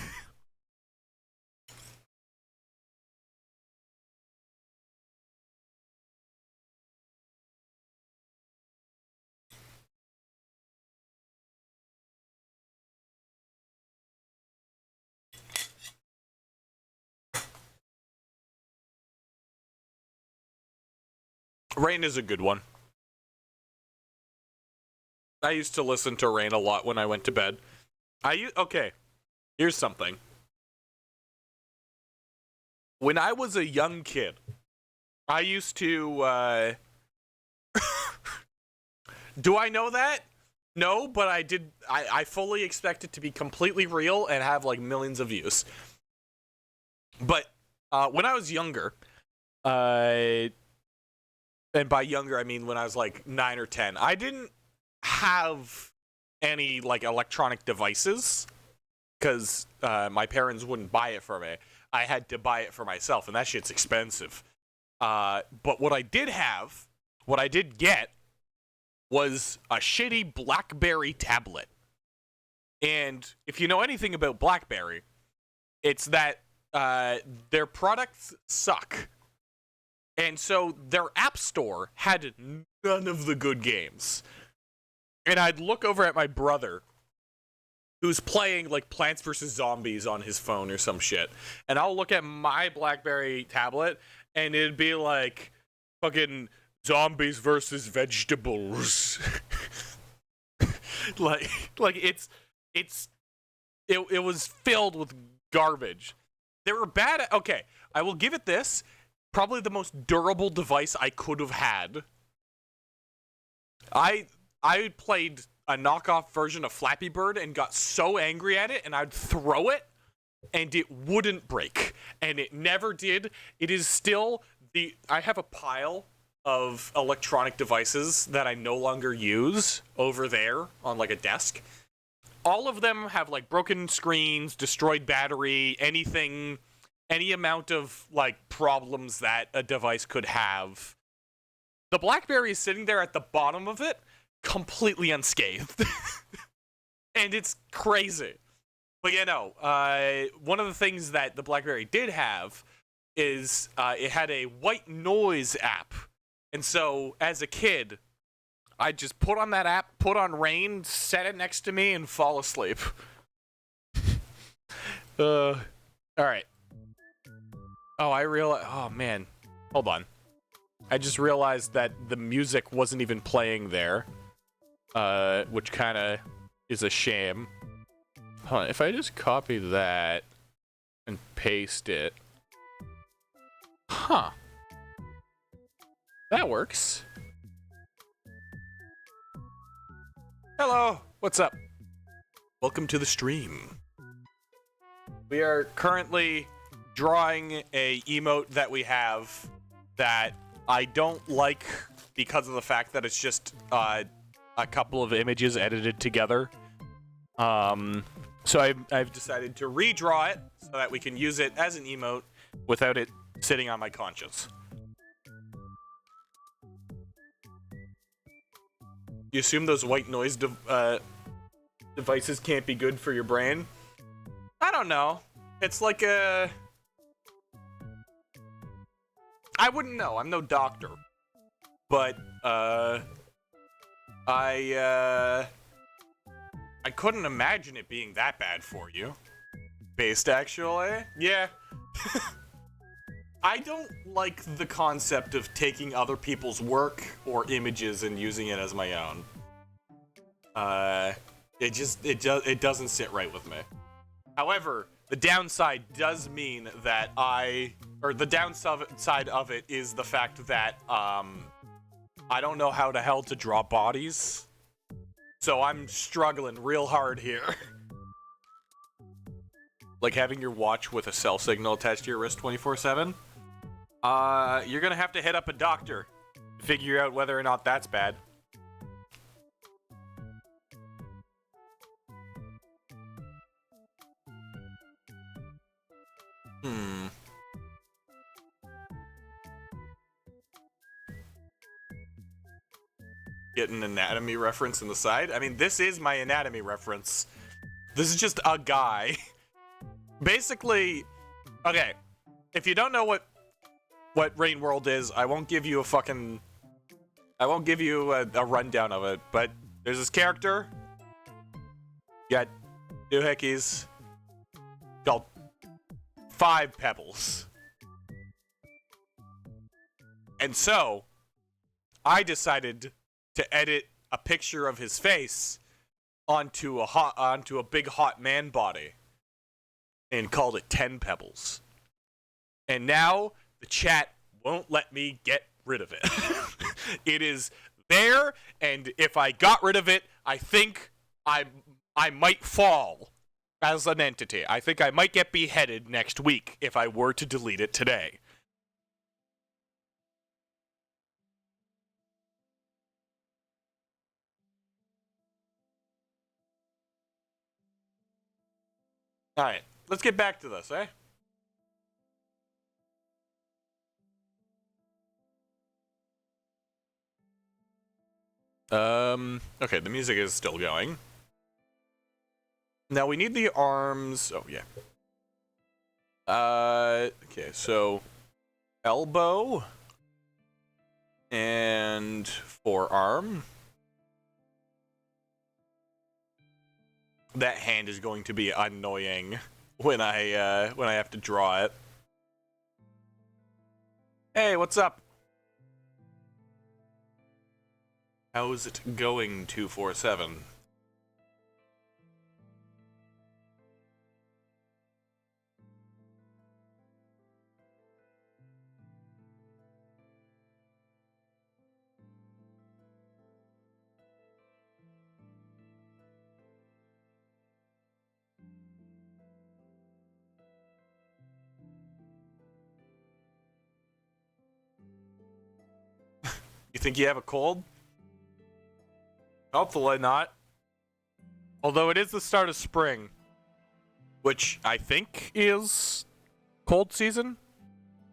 Rain is a good one. I used to listen to Rain a lot when I went to bed. Okay, here's something. When I was a young kid, I used to, do I know that? No, but I did. I fully expect it to be completely real and have, like, millions of views. But when I was younger, and by younger I mean when I was like 9 or 10, I didn't have any, like, electronic devices because my parents wouldn't buy it for me. I had to buy it for myself, and that shit's expensive. But what I did get was a shitty BlackBerry tablet. And if you know anything about BlackBerry, it's that their products suck. And so their app store had none of the good games. And I'd look over at my brother, who's playing like Plants vs. Zombies on his phone or some shit. And I'll look at my BlackBerry tablet, and it'd be like fucking zombies versus vegetables. like it was filled with garbage. They were bad. Okay, I will give it this. Probably the most durable device I could have had. I played a knockoff version of Flappy Bird and got so angry at it, and I'd throw it, and it wouldn't break, and it never did. It is still I have a pile of electronic devices that I no longer use over there on like a desk. All of them have like broken screens, destroyed battery, any amount of like problems that a device could have. The BlackBerry is sitting there at the bottom of it, completely unscathed. And it's crazy. But one of the things that the BlackBerry did have is it had a white noise app. And so as a kid, I'd just put on that app, put on Rain, set it next to me, and fall asleep. All right. Oh, man. Hold on. I just realized that the music wasn't even playing there, which kind of is a shame. Hold on. If I just copy that and paste it. Huh. That works. Hello. What's up? Welcome to the stream. We are currently drawing a emote that we have that I don't like because of the fact that it's just a couple of images edited together. So I've decided to redraw it so that we can use it as an emote without it sitting on my conscience. You assume those white noise devices can't be good for your brain? I don't know. It's like I wouldn't know. I'm no doctor. But, I couldn't imagine it being that bad for you. Based, actually? Yeah. I don't like the concept of taking other people's work or images and using it as my own. It doesn't sit right with me. However, the downside does mean that the downside of it is the fact that, I don't know how the hell to draw bodies. So I'm struggling real hard here. Like having your watch with a cell signal attached to your wrist 24/7? You're gonna have to hit up a doctor to figure out whether or not that's bad. Get an anatomy reference in the side? I mean, this is my anatomy reference. This is just a guy. Basically, okay, if you don't know what Rain World is, I won't give you a rundown of it, but there's this character. You got doohickeys called 5 Pebbles. And so, I decided to edit a picture of his face onto a big hot man body and called it 10 Pebbles. And now the chat won't let me get rid of it. It is there, and if I got rid of it, I think I might fall as an entity. I think I might get beheaded next week if I were to delete it today. Alright, let's get back to this, eh? Okay, the music is still going. Now we need the arms. Oh, yeah. Okay, so elbow and forearm. That hand is going to be annoying when I have to draw it. Hey, what's up? How's it going, 247? You think you have a cold? Hopefully not. Although it is the start of spring, which I think is cold season.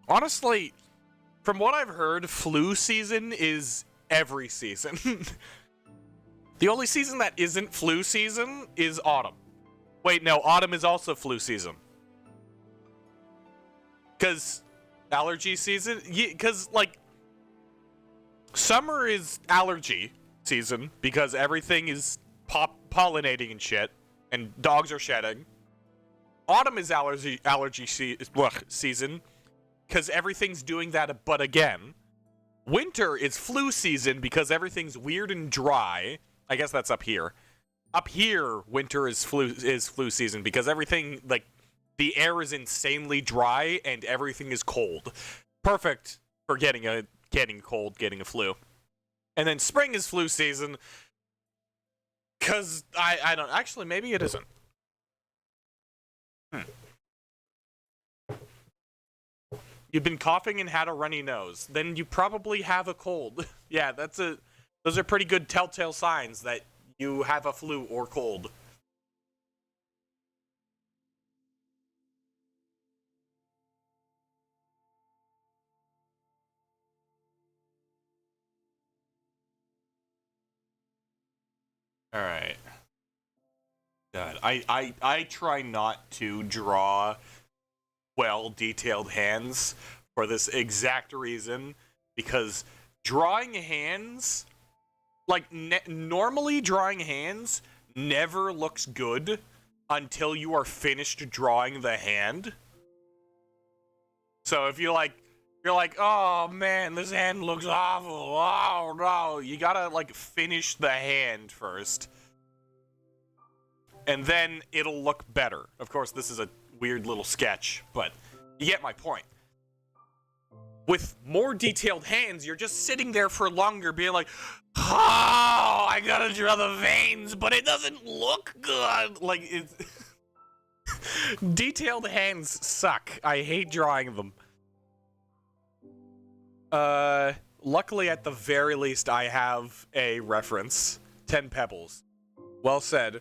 Honestly, from what I've heard, flu season is every season. The only season that isn't flu season is autumn. Wait, no, autumn is also flu season. Because allergy season? Because, like, summer is allergy season because everything is pollinating and shit, and dogs are shedding. Autumn is allergy season because everything's doing that, but again. Winter is flu season because everything's weird and dry. I guess that's up here. Up here, winter is flu season because everything, like, the air is insanely dry and everything is cold. Perfect for getting cold, getting a flu. And then spring is flu season because I don't, actually, maybe it isn't. You've been coughing and had a runny nose. Then you probably have a cold. Yeah, those are pretty good telltale signs that you have a flu or cold. All right. God, I try not to draw well-detailed hands for this exact reason, because drawing hands, like, normally drawing hands never looks good until you are finished drawing the hand. So if you're like, oh man, this hand looks awful, oh no, you gotta, like, finish the hand first. And then it'll look better. Of course, this is a weird little sketch, but you get my point. With more detailed hands, you're just sitting there for longer being like, oh, I gotta draw the veins, but it doesn't look good. Like, it's... Detailed hands suck. I hate drawing them. Luckily, at the very least, I have a reference. 10 Pebbles. Well said.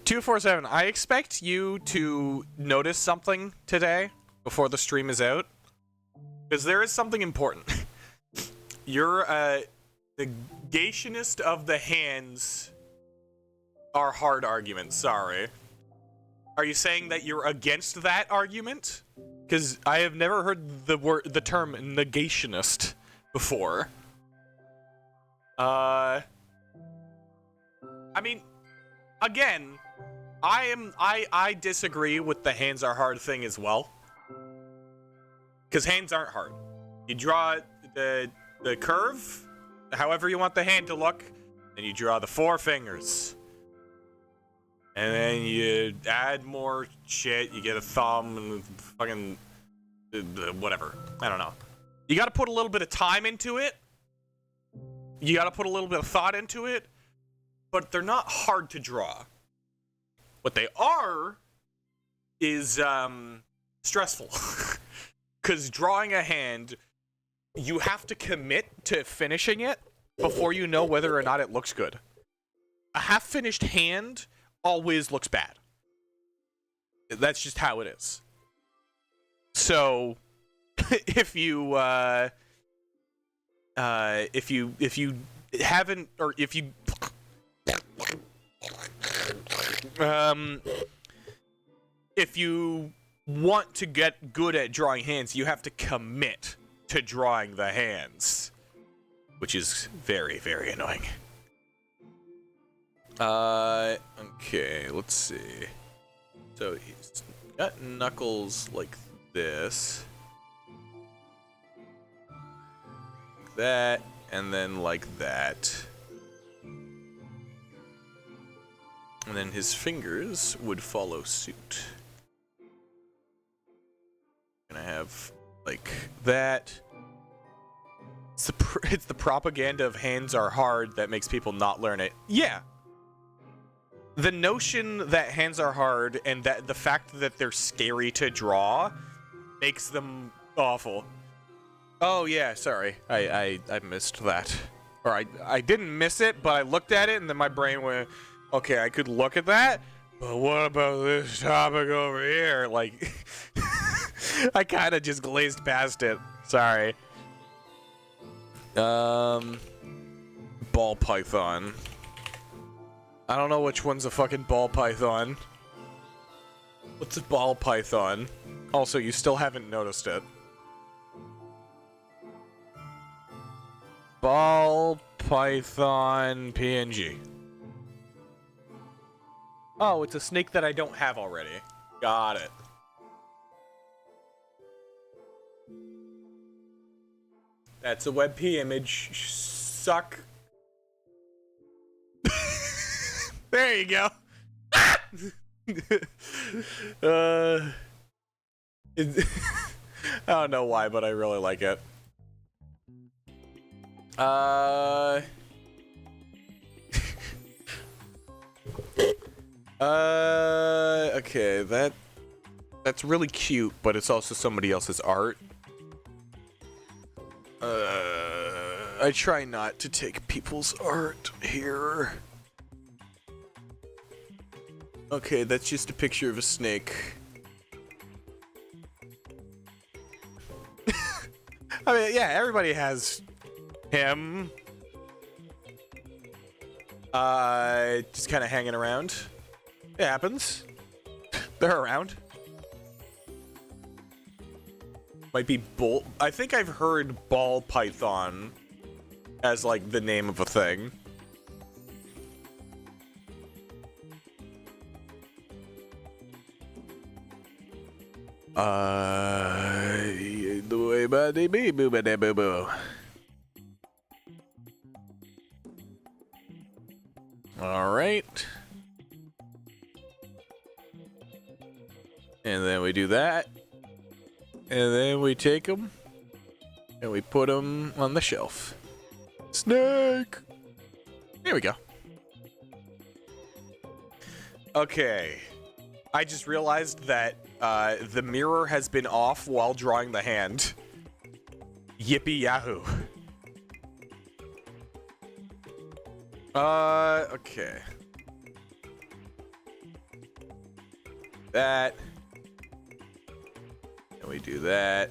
247, I expect you to notice something today before the stream is out, because there is something important. You're the gationist of the hands are hard arguments. Sorry. Are you saying that you're against that argument? Because I have never heard the term negationist before. I mean, again, I disagree with the hands are hard thing as well. Because hands aren't hard. You draw the curve, however you want the hand to look, and you draw the 4 fingers. And then you add more shit, you get a thumb and fucking whatever. I don't know. You gotta put a little bit of time into it. You gotta put a little bit of thought into it. But they're not hard to draw. What they are is stressful. Because drawing a hand, you have to commit to finishing it before you know whether or not it looks good. A half-finished hand always looks bad. That's just how it is. So, if you haven't, or if you If you want to get good at drawing hands, you have to commit to drawing the hands, which is very, very annoying. Okay, let's see. So he's got knuckles like this. Like that, and then like that. And then his fingers would follow suit. Gonna have like that. It's the propaganda of hands are hard that makes people not learn it. Yeah. The notion that hands are hard and that the fact that they're scary to draw makes them awful. Oh yeah, sorry. I missed that. Or I didn't miss it, but I looked at it and then my brain went, okay, I could look at that, but what about this topic over here? Like, I kind of just glazed past it. Sorry. Ball python. I don't know which one's a fucking ball python. What's a ball python? Also, you still haven't noticed it. Ball python PNG. Oh, it's a snake that I don't have already. Got it. That's a WebP image. Suck. There you go. I don't know why, but I really like it. Okay, that's really cute, but it's also somebody else's art. I try not to take people's art here. Okay, that's just a picture of a snake. I mean, yeah, everybody has him. Just kind of hanging around. It happens. They're around. Might be bull. I think I've heard ball python as like the name of a thing. All right. And then we do that. And then we take them and we put them on the shelf. Snake! There we go. Okay. I just realized that the mirror has been off while drawing the hand. Yippee yahoo. Okay. That. And we do that.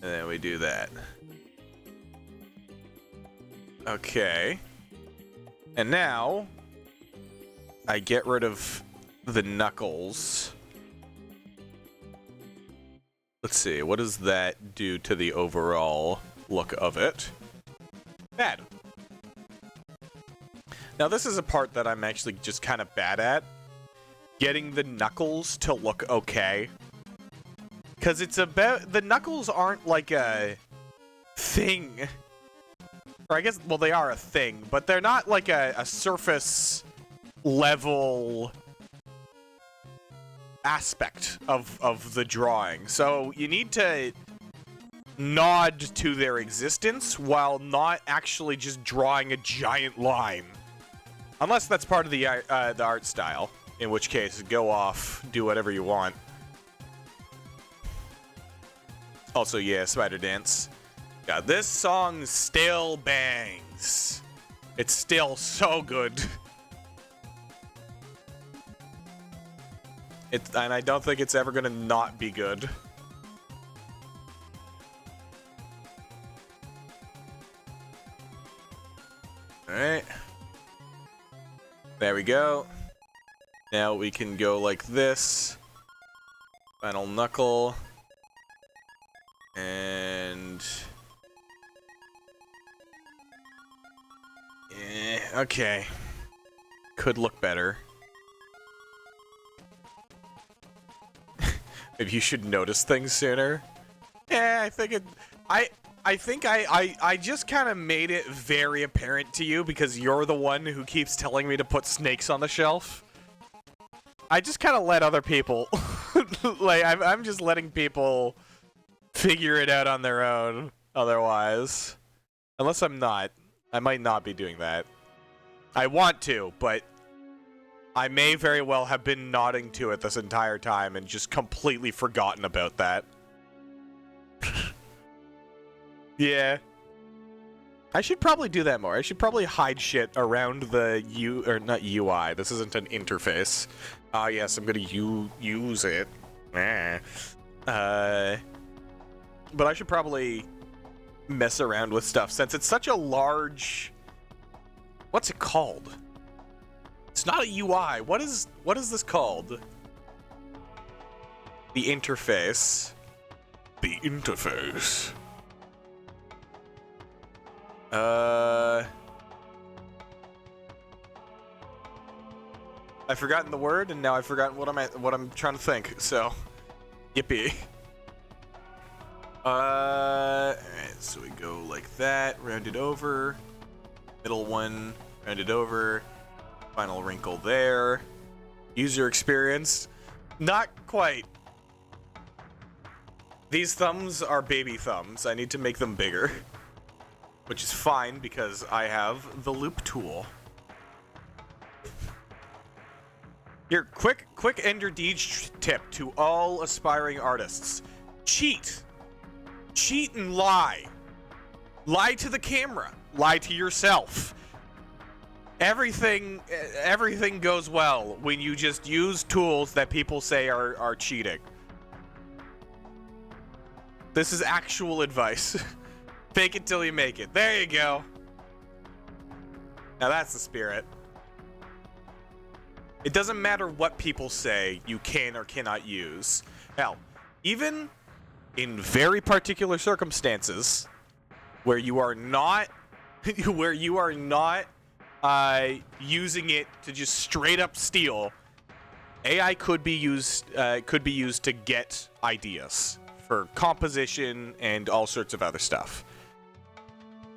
And then we do that. Okay. And now, I get rid of the knuckles. Let's see, what does that do to the overall look of it? Bad. Now this is a part that I'm actually just kind of bad at. Getting the knuckles to look okay. Because it's about... The knuckles aren't like a thing. Or I guess, well, they are a thing, but they're not like a surface level aspect of the drawing. So you need to nod to their existence while not actually just drawing a giant line. Unless that's part of the art style, in which case, go off, do whatever you want. Also, yeah, Spider Dance. God, this song still bangs. It's still so good. And I don't think it's ever gonna not be good. Alright. There we go. Now we can go like this. Final knuckle. And... okay. Could look better. Maybe you should notice things sooner. Yeah, I think it... I think I just kind of made it very apparent to you because you're the one who keeps telling me to put snakes on the shelf. I just kind of let other people... like, I'm just letting people figure it out on their own, otherwise. Unless I'm not. I might not be doing that. I want to, but I may very well have been nodding to it this entire time and just completely forgotten about that. Yeah. I should probably do that more. I should probably hide shit around the not UI. This isn't an interface. Ah, yes, I'm gonna use it. But I should probably mess around with stuff since it's such a large... What's it called? It's not a UI. What is this called? The interface. The interface. I've forgotten the word, and now I've forgotten what I'm trying to think. So, yippee. Alright, so we go like that, round it over, middle one, round it over, final wrinkle there. User experience, not quite. These thumbs are baby thumbs. I need to make them bigger. Which is fine because I have the loop tool. Here, quick Ender Deej tip to all aspiring artists. Cheat. Cheat and lie. Lie to the camera. Lie to yourself. Everything goes well when you just use tools that people say are cheating. This is actual advice. Fake it till you make it. There you go. Now that's the spirit. It doesn't matter what people say you can or cannot use. Hell, even in very particular circumstances where you are not using it to just straight up steal, AI could be used to get ideas for composition and all sorts of other stuff.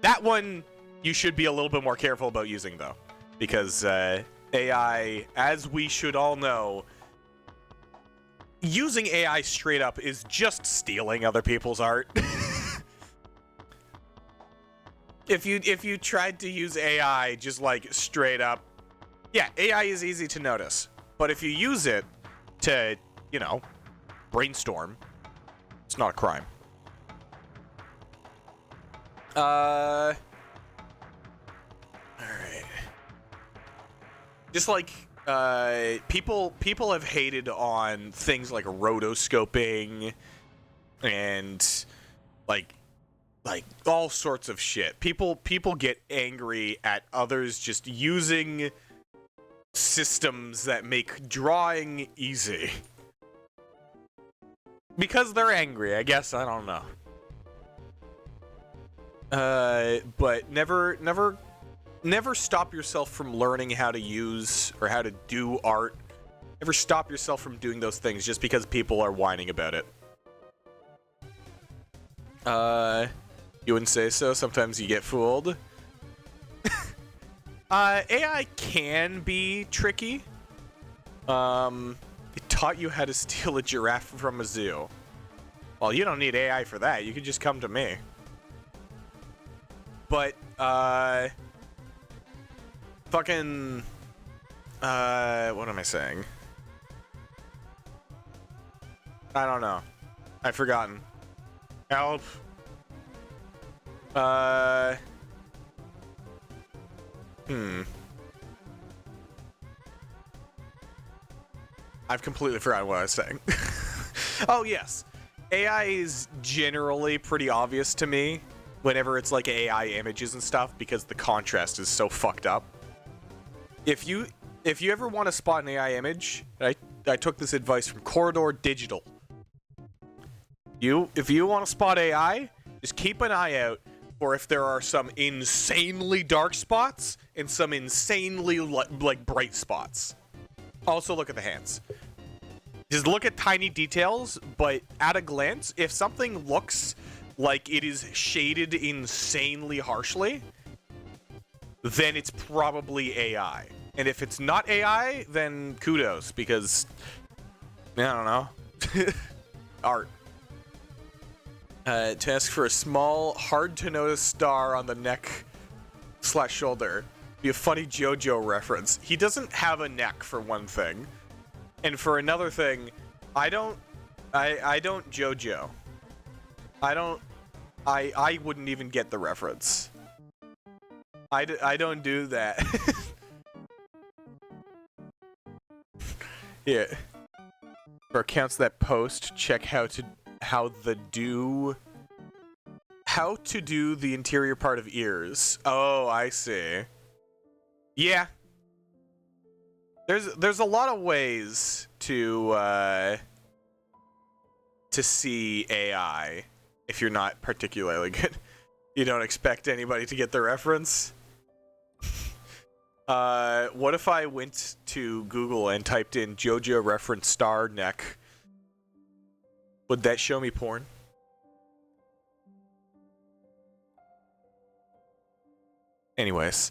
That one you should be a little bit more careful about using, though, because AI, as we should all know, using AI straight up is just stealing other people's art. If you tried to use AI just like straight up, yeah, AI is easy to notice, but if you use it to, you know, brainstorm, it's not a crime. Alright. Just like, people have hated on things like rotoscoping and like all sorts of shit. People get angry at others just using systems that make drawing easy. Because they're angry, I guess, I don't know. But never stop yourself from learning how to use or how to do art. Never stop yourself from doing those things just because people are whining about it. You wouldn't say so? Sometimes you get fooled. AI can be tricky. It taught you how to steal a giraffe from a zoo. Well, you don't need AI for that. You can just come to me. But, fucking, what am I saying? I don't know. I've forgotten. Help. I've completely forgotten what I was saying. Oh, yes. AI is generally pretty obvious to me. whenever it's like AI images and stuff, because the contrast is so fucked up. If you ever want to spot an AI image, I took this advice from Corridor Digital. If you want to spot AI, just keep an eye out for if there are some insanely dark spots and some insanely like bright spots. Also look at the hands. Just look at tiny details, but at a glance, if something looks like it is shaded insanely harshly, then it's probably AI. And if it's not AI, then kudos, because I don't know. Art. To ask for a small, hard-to-notice star on the neck/shoulder. Be a funny JoJo reference. He doesn't have a neck, for one thing. And for another thing, I don't JoJo. I wouldn't even get the reference. I don't do that. Yeah. For accounts that post, check how to do the interior part of ears. Oh, I see. Yeah. There's a lot of ways to see AI if you're not particularly good. You don't expect anybody to get the reference. What if I went to Google and typed in JoJo reference star neck? Would that show me porn? Anyways.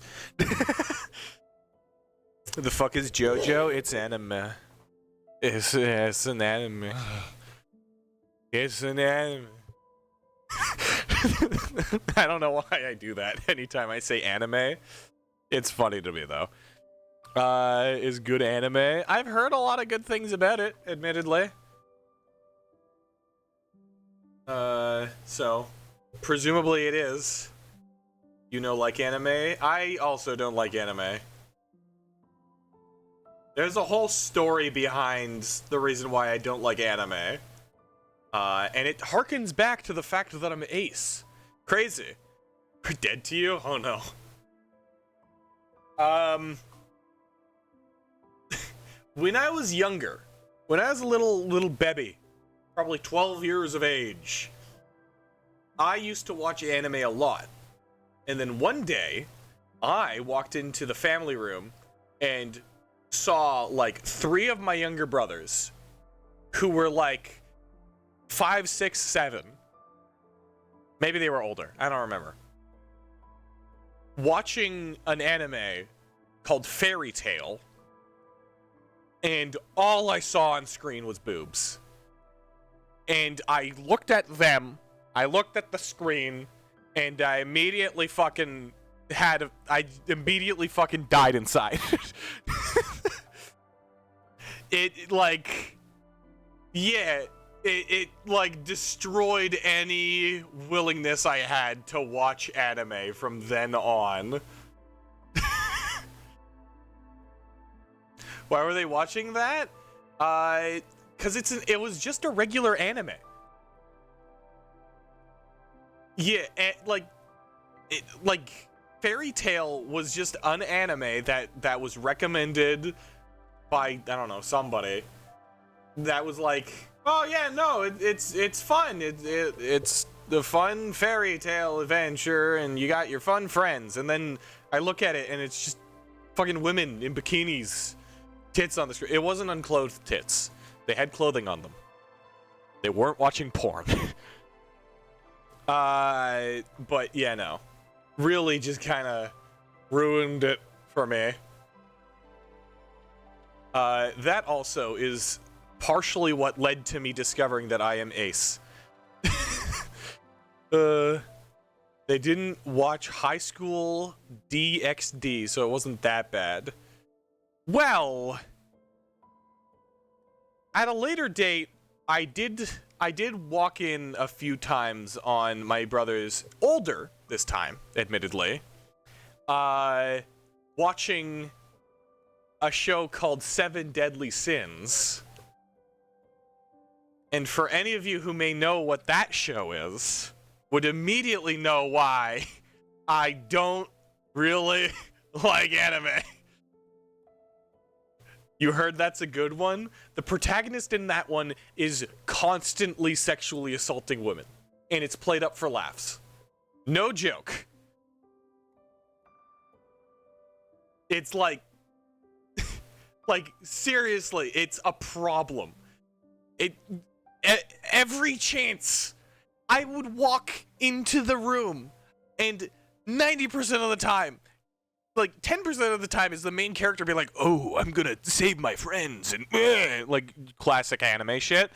The fuck is JoJo? It's anime. It's an anime. It's an anime. I don't know why I do that anytime I say anime. It's funny to me, though. Is good anime. I've heard a lot of good things about it, admittedly. So, presumably it is. You know, like anime? I also don't like anime. There's a whole story behind the reason why I don't like anime. And it harkens back to the fact that I'm ace. Crazy. We're dead to you? Oh no. When I was younger, when I was a little baby, probably 12 years of age, I used to watch anime a lot. And then one day, I walked into the family room and saw like 3 of my younger brothers who were like 5, 6, 7. Maybe they were older. I don't remember. Watching an anime called Fairy Tail, and all I saw on screen was boobs. And I looked at them, I looked at the screen, and I immediately fucking died inside. It like, yeah, it like destroyed any willingness I had to watch anime from then on. Why were they watching that? Cause it was just a regular anime. Yeah, like Fairy Tail was just an anime that was recommended by, I don't know, somebody that was like, oh yeah, no, it's fun. It's the fun fairy tale adventure, and you got your fun friends. And then I look at it, and it's just fucking women in bikinis, tits on the screen. It wasn't unclothed tits. They had clothing on them. They weren't watching porn. But yeah, no. Really just kind of ruined it for me. That also is partially what led to me discovering that I am ace. They didn't watch High School DxD, so it wasn't that bad. Well, at a later date, I did walk in a few times on my brother's, older this time, admittedly, watching a show called Seven Deadly Sins. And for any of you who may know what that show is, would immediately know why I don't really like anime. You heard that's a good one? The protagonist in that one is constantly sexually assaulting women, and it's played up for laughs. No joke. It's like seriously, it's a problem. Every chance I would walk into the room, and 90% of the time, like 10% of the time, is the main character be like, "Oh, I'm gonna save my friends," and like classic anime shit.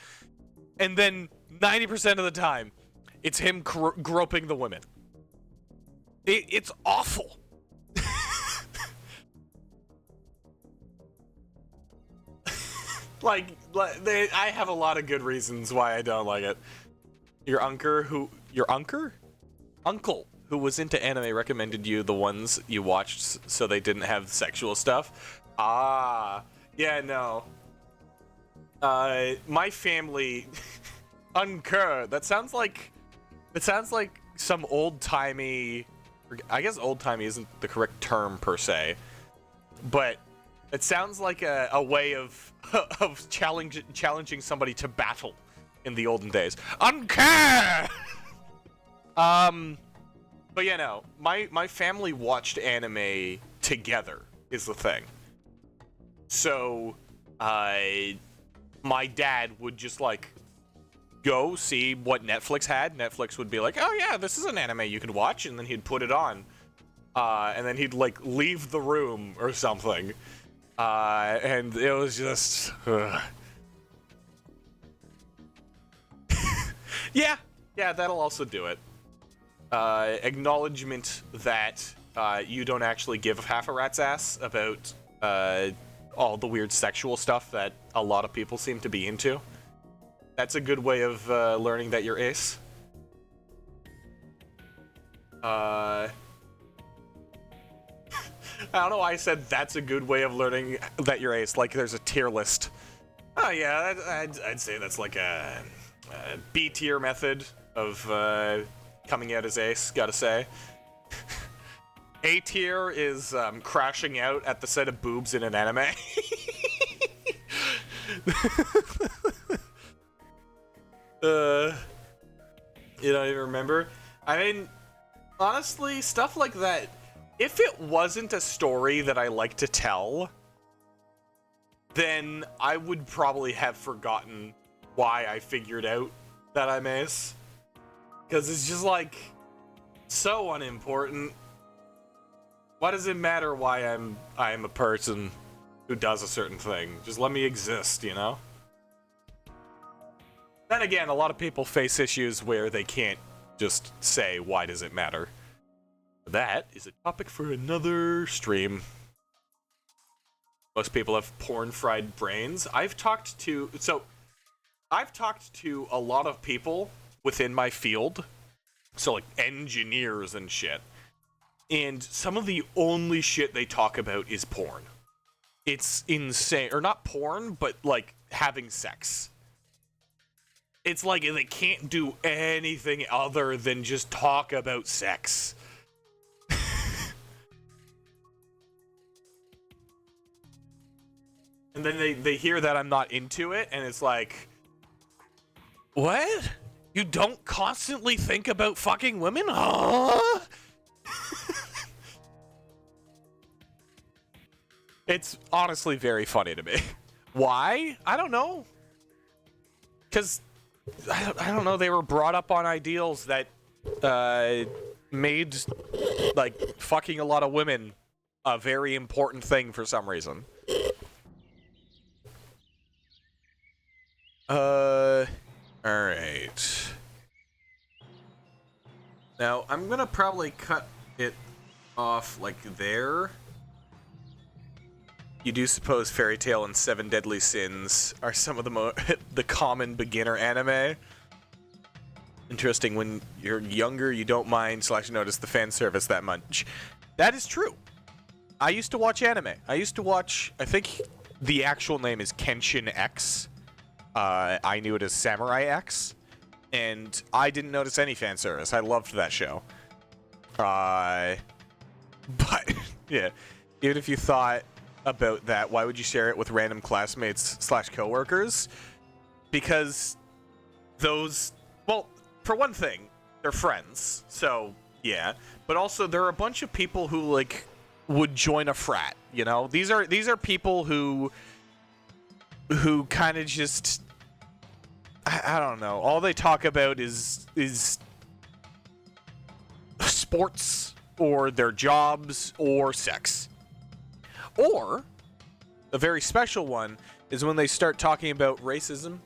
And then 90% of the time, it's him groping the women. It's awful. I have a lot of good reasons why I don't like it. Your uncle who was into anime recommended you the ones you watched so they didn't have sexual stuff. Ah, yeah, no. My family, uncle. That sounds like some old-timey. I guess old-timey isn't the correct term per se, but it sounds like a way of challenging somebody to battle in the olden days. Uncle. But yeah, no. My family watched anime together is the thing. So, my dad would just like go see what Netflix had. Netflix would be like, "Oh yeah, this is an anime you could watch," and then he'd put it on, and then he'd like leave the room or something, and it was just, yeah, that'll also do it. Acknowledgement that you don't actually give half a rat's ass about all the weird sexual stuff that a lot of people seem to be into. That's a good way of learning that you're ace. I don't know why I said that's a good way of learning that you're ace, like there's a tier list. Oh yeah, I'd say that's like a B tier method of coming out as ace, gotta say. A tier is crashing out at the sight of boobs in an anime. You don't even remember? I mean, honestly, stuff like that, if it wasn't a story that I like to tell, then I would probably have forgotten why I figured out that I'm ace. Because it's just like, so unimportant. Why does it matter why I am a person who does a certain thing? Just let me exist, you know? Then again, a lot of people face issues where they can't just say, why does it matter? That is a topic for another stream. Most people have porn-fried brains. I've talked to a lot of people within my field, so like engineers and shit, and some of the only shit they talk about is porn. It's insane. Or not porn, but like having sex. It's like they can't do anything other than just talk about sex. And then they hear that I'm not into it, and it's like, what? You don't constantly think about fucking women? Huh? It's honestly very funny to me. Why? I don't know. Because, I don't know, they were brought up on ideals that made, like, fucking a lot of women a very important thing for some reason. Alright. Now, I'm gonna probably cut it off, like, there. You do suppose Fairy Tail and Seven Deadly Sins are some of the common beginner anime? Interesting, when you're younger, you don't mind / notice the fan service that much. That is true. I used to watch anime. I used to watch, I think the actual name is Kenshin X. I knew it as Samurai X. and I didn't notice any fan service. I loved that show. But yeah, even if you thought about that, why would you share it with random classmates / coworkers? Because those, well, for one thing, they're friends, so yeah. But also, there are a bunch of people who like would join a frat. You know, these are people who kind of just, I don't know. All they talk about is sports or their jobs or sex. Or a very special one is when they start talking about racism.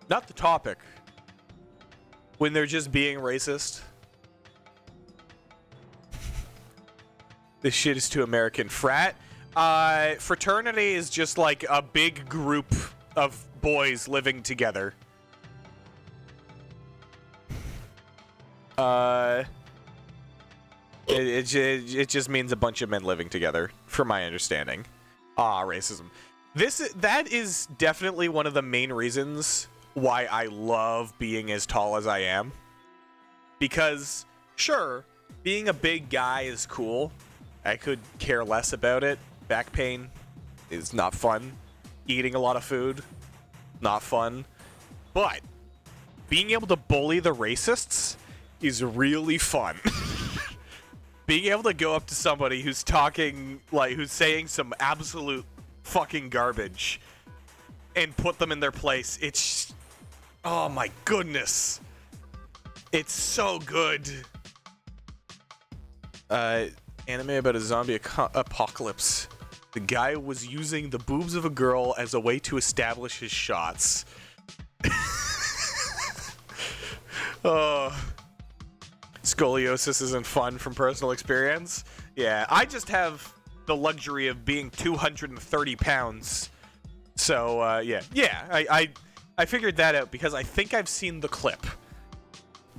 Not the topic. When they're just being racist. This shit is too American. Frat. Fraternity is just like a big group of boys living together. It just means a bunch of men living together, from my understanding. Racism. That is definitely one of the main reasons why I love being as tall as I am. Because, sure, being a big guy is cool. I could care less about it. Back pain is not fun. Eating a lot of food, not fun. But being able to bully the racists is really fun. Being able to go up to somebody who's talking, like, who's saying some absolute fucking garbage and put them in their place, it's, oh my goodness. It's so good. Anime about a zombie apocalypse. The guy was using the boobs of a girl as a way to establish his shots. Oh. Scoliosis isn't fun from personal experience. Yeah, I just have the luxury of being 230 pounds. So, yeah. I figured that out because I think I've seen the clip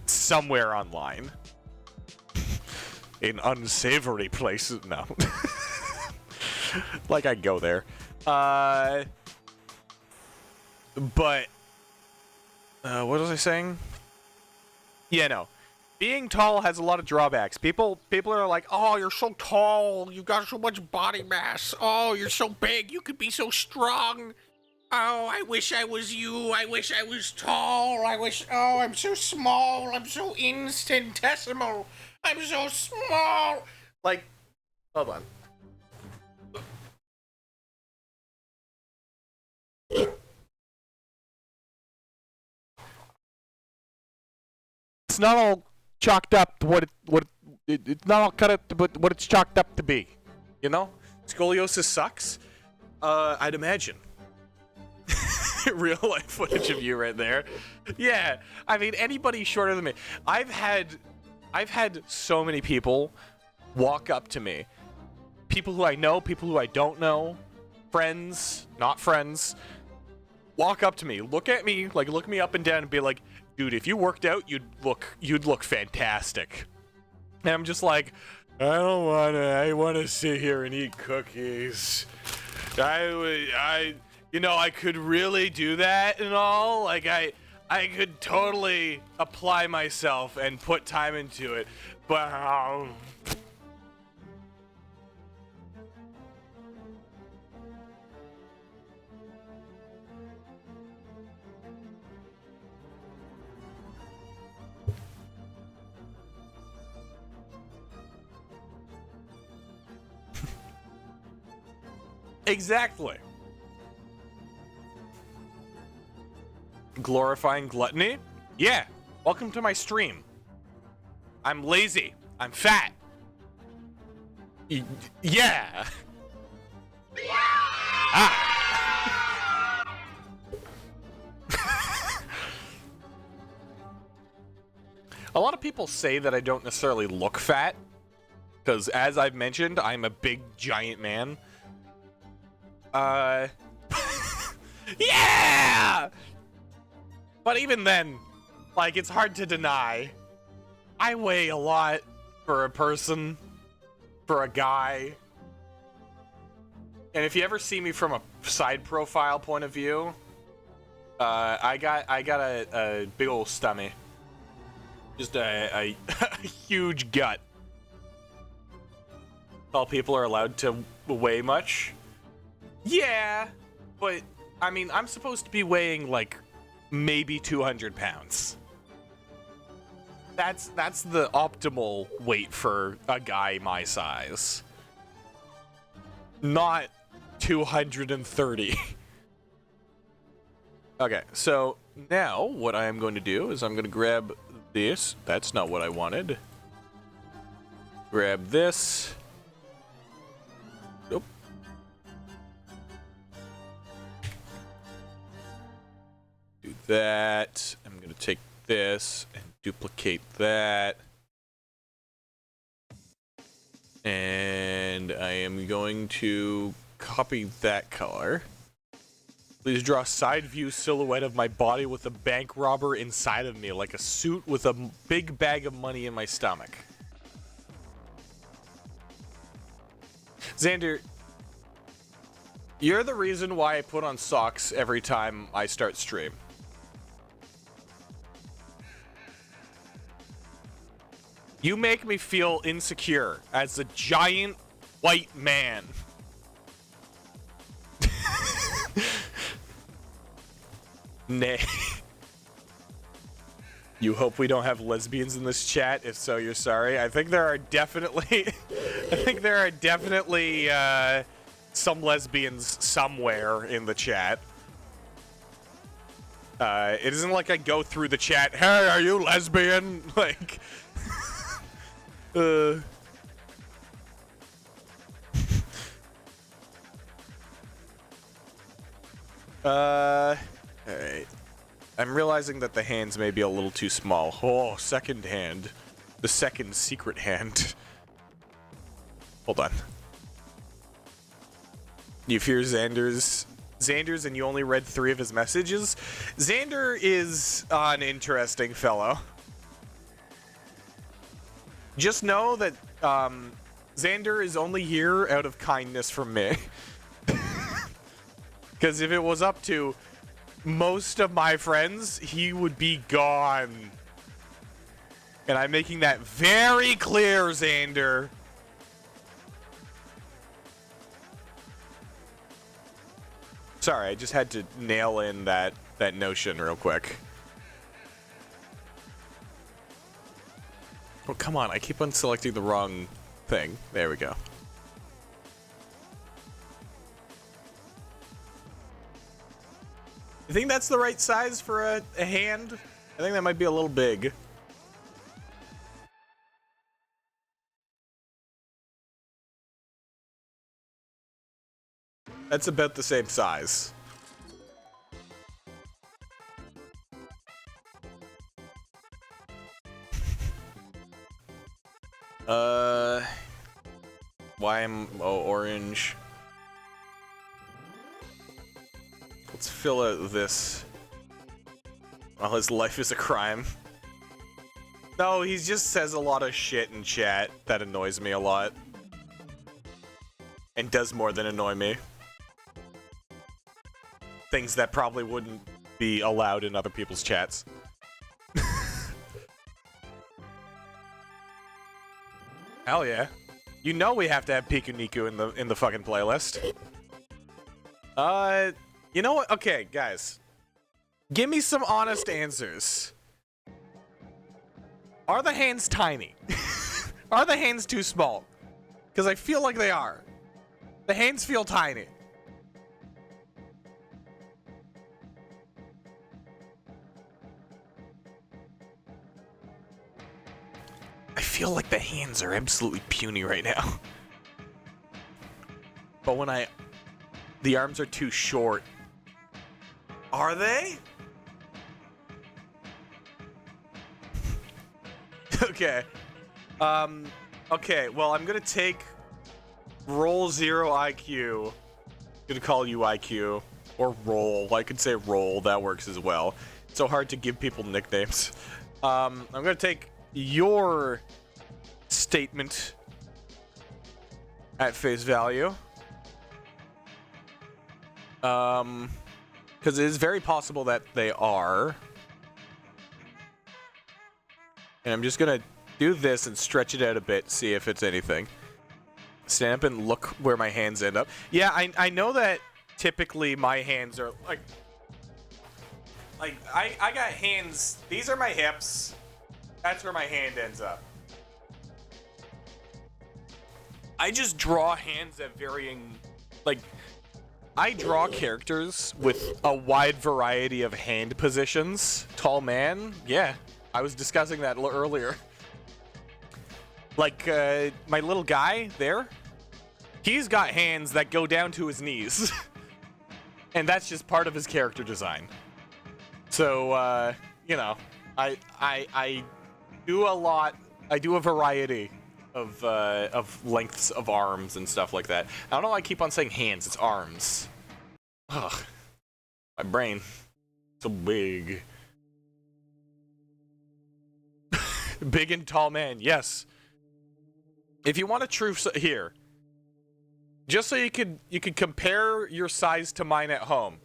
somewhere online. In unsavory places. No. Like I go there. But what was I saying? Yeah, no. Being tall has a lot of drawbacks. People are like, "Oh, you're so tall. You got so much body mass. Oh, you're so big. You could be so strong. Oh, I wish I was you. I wish I was tall. Oh, I'm so small. I'm so infinitesimal. I'm so small." Like, hold on. It's not all chalked up to it's not all cut up to what it's chalked up to be. You know? Scoliosis sucks. I'd imagine. Real life footage of you right there. Yeah, I mean, anybody shorter than me. I've had so many people walk up to me. People who I know, people who I don't know, friends, not friends, walk up to me, look me up and down and be like, "Dude, if you worked out, you'd look fantastic." And I'm just like, I wanna sit here and eat cookies. I could really do that and all. Like, I could totally apply myself and put time into it, but exactly. Glorifying gluttony? Yeah. Welcome to my stream. I'm lazy. I'm fat. Yeah. Ah. A lot of people say that I don't necessarily look fat, because as I've mentioned, I'm a big, giant man. Yeah! But even then, like, it's hard to deny. I weigh a lot for a person, for a guy. And if you ever see me from a side profile point of view, I got a big old stomach. Just a huge gut. All people are allowed to weigh much. Yeah, but I mean, I'm supposed to be weighing like maybe 200 pounds. That's the optimal weight for a guy my size. Not 230. Okay, so now what I am going to do is I'm going to grab this. That's not what I wanted. Grab this. Nope. Do that. I'm going to take this and duplicate that. And I am going to copy that color. Please draw a side view silhouette of my body with a bank robber inside of me, like a suit with a big bag of money in my stomach. Xander, you're the reason why I put on socks every time I start stream. You make me feel insecure as a giant white man. Nay. You hope we don't have lesbians in this chat? If so, you're sorry. I think there are definitely some lesbians somewhere in the chat. It isn't like I go through the chat, hey, are you lesbian? Like, alright. I'm realizing that the hands may be a little too small. Oh, second hand. The second secret hand. Hold on. You fear Xander's and you only read 3 of his messages? Xander is an interesting fellow. Just know that Xander is only here out of kindness from me. Because if it was up to most of my friends, he would be gone. And I'm making that very clear, Xander. Sorry, I just had to nail in that notion real quick. Oh, come on, I keep on selecting the wrong thing. There we go. You think that's the right size for a hand? I think that might be a little big. That's about the same size. Why am orange? Let's fill out this. Well, his life is a crime. No, he just says a lot of shit in chat that annoys me a lot. And does more than annoy me. Things that probably wouldn't be allowed in other people's chats. Hell yeah. You know we have to have Piku Niku in the fucking playlist. You know what? Okay, guys. Give me some honest answers. Are the hands tiny? Are the hands too small? Because I feel like they are. The hands feel tiny. I feel like the hands are absolutely puny right now. But when the arms are too short. Are they? Okay. Okay, well, I'm gonna take roll 0 IQ. I'm gonna call you IQ. Or roll. I could say roll. That works as well. It's so hard to give people nicknames. I'm gonna take your statement at face value. Because it is very possible that they are. And I'm just going to do this and stretch it out a bit, see if it's anything. Stand up and look where my hands end up. Yeah, I know that typically my hands are like I got hands, these are my hips. That's where my hand ends up. I just draw hands at varying, like, I draw characters with a wide variety of hand positions. Tall man, yeah, I was discussing that earlier. Like, my little guy there, he's got hands that go down to his knees. And that's just part of his character design. So, you know, I do a lot, I do a variety of lengths of arms and stuff like that. I don't know why I keep on saying hands, it's arms. Ugh. My brain. So big. Big and tall man, yes. If you want a true here, just so you could compare your size to mine at home.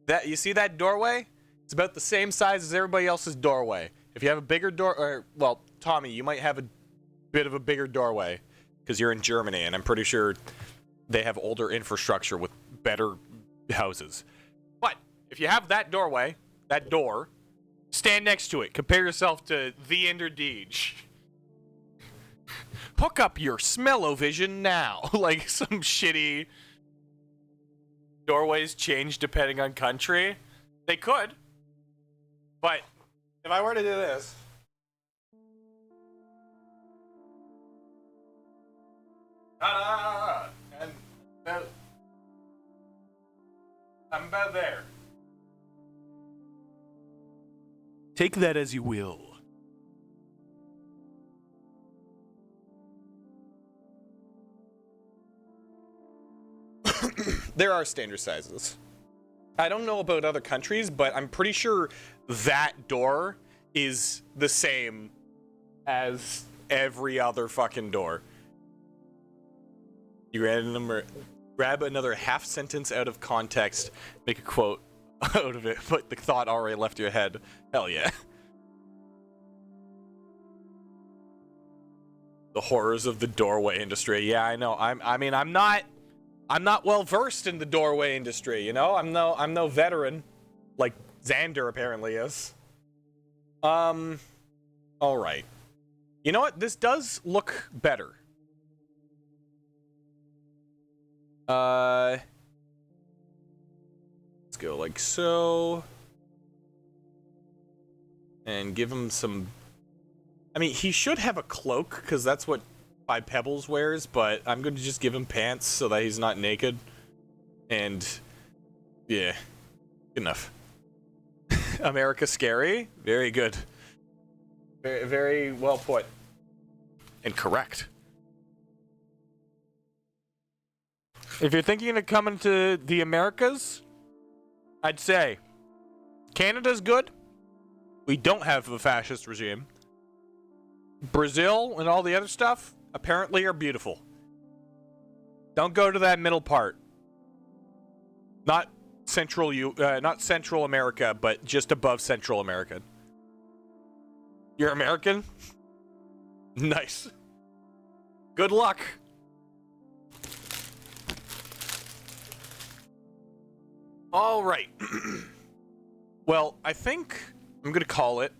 That you see that doorway? It's about the same size as everybody else's doorway. If you have a bigger door, or well, Tommy, you might have a bit of a bigger doorway because you're in Germany, and I'm pretty sure they have older infrastructure with better houses. But if you have that doorway, that door, stand next to it. Compare yourself to the Ender Deej. Hook up your smell-o-vision now. Like some shitty doorways change depending on country. They could. But if I were to do this. Ta-da! And I'm about there. Take that as you will. There are standard sizes. I don't know about other countries, but I'm pretty sure that door is the same as every other fucking door. You grab another half sentence out of context, make a quote out of it, but the thought already left your head. Hell yeah. The horrors of the doorway industry. Yeah, I know. I'm not well versed in the doorway industry, you know? I'm no veteran like Xander apparently is. All right. You know what? This does look better. Let's go like so. And give him some, I mean, he should have a cloak because that's what Five Pebbles wears, but I'm going to just give him pants so that he's not naked. And yeah, good enough. America scary. Very good. Very, very well put. And correct. If you're thinking of coming to the Americas, I'd say Canada's good. We don't have a fascist regime. Brazil and all the other stuff apparently are beautiful. Don't go to that middle part. Not Central America, but just above Central America. You're American? Nice. Good luck. All right. Well, I think I'm going to call it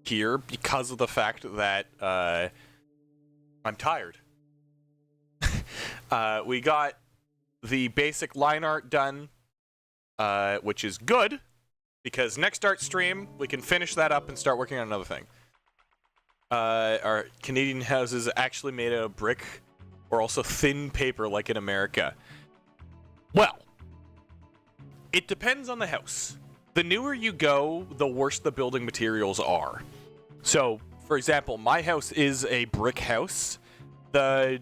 here because of the fact that I'm tired. We got the basic line art done, which is good because next art stream, we can finish that up and start working on another thing. Our Canadian houses actually made out of brick or also thin paper like in America. Well, it depends on the house. The newer you go, the worse the building materials are. So, for example, my house is a brick house. The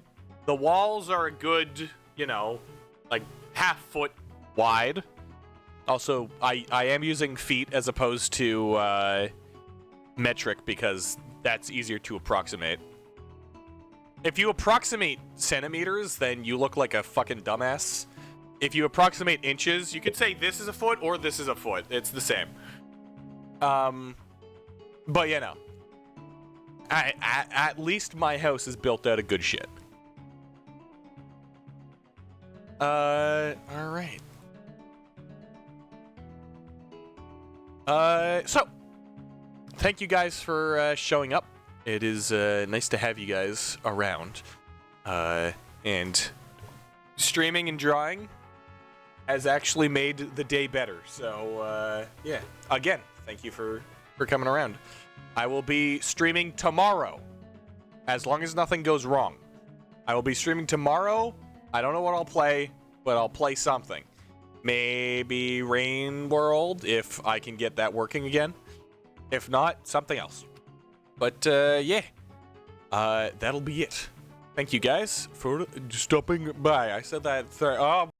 walls are a good, you know, like half foot wide. Also, I am using feet as opposed to metric because that's easier to approximate. If you approximate centimeters, then you look like a fucking dumbass. if you approximate inches, you could say this is a foot or this is a foot. It's the same. But you know, at least my house is built out of good shit. All right. So, thank you guys for showing up. It is nice to have you guys around. And streaming and drawing has actually made the day better. So, yeah. Again, thank you for coming around. I will be streaming tomorrow, as long as nothing goes wrong. I will be streaming tomorrow. I don't know what I'll play, but I'll play something. Maybe Rain World, if I can get that working again. If not, something else. But, yeah. That'll be it. Thank you guys for stopping by. I said that.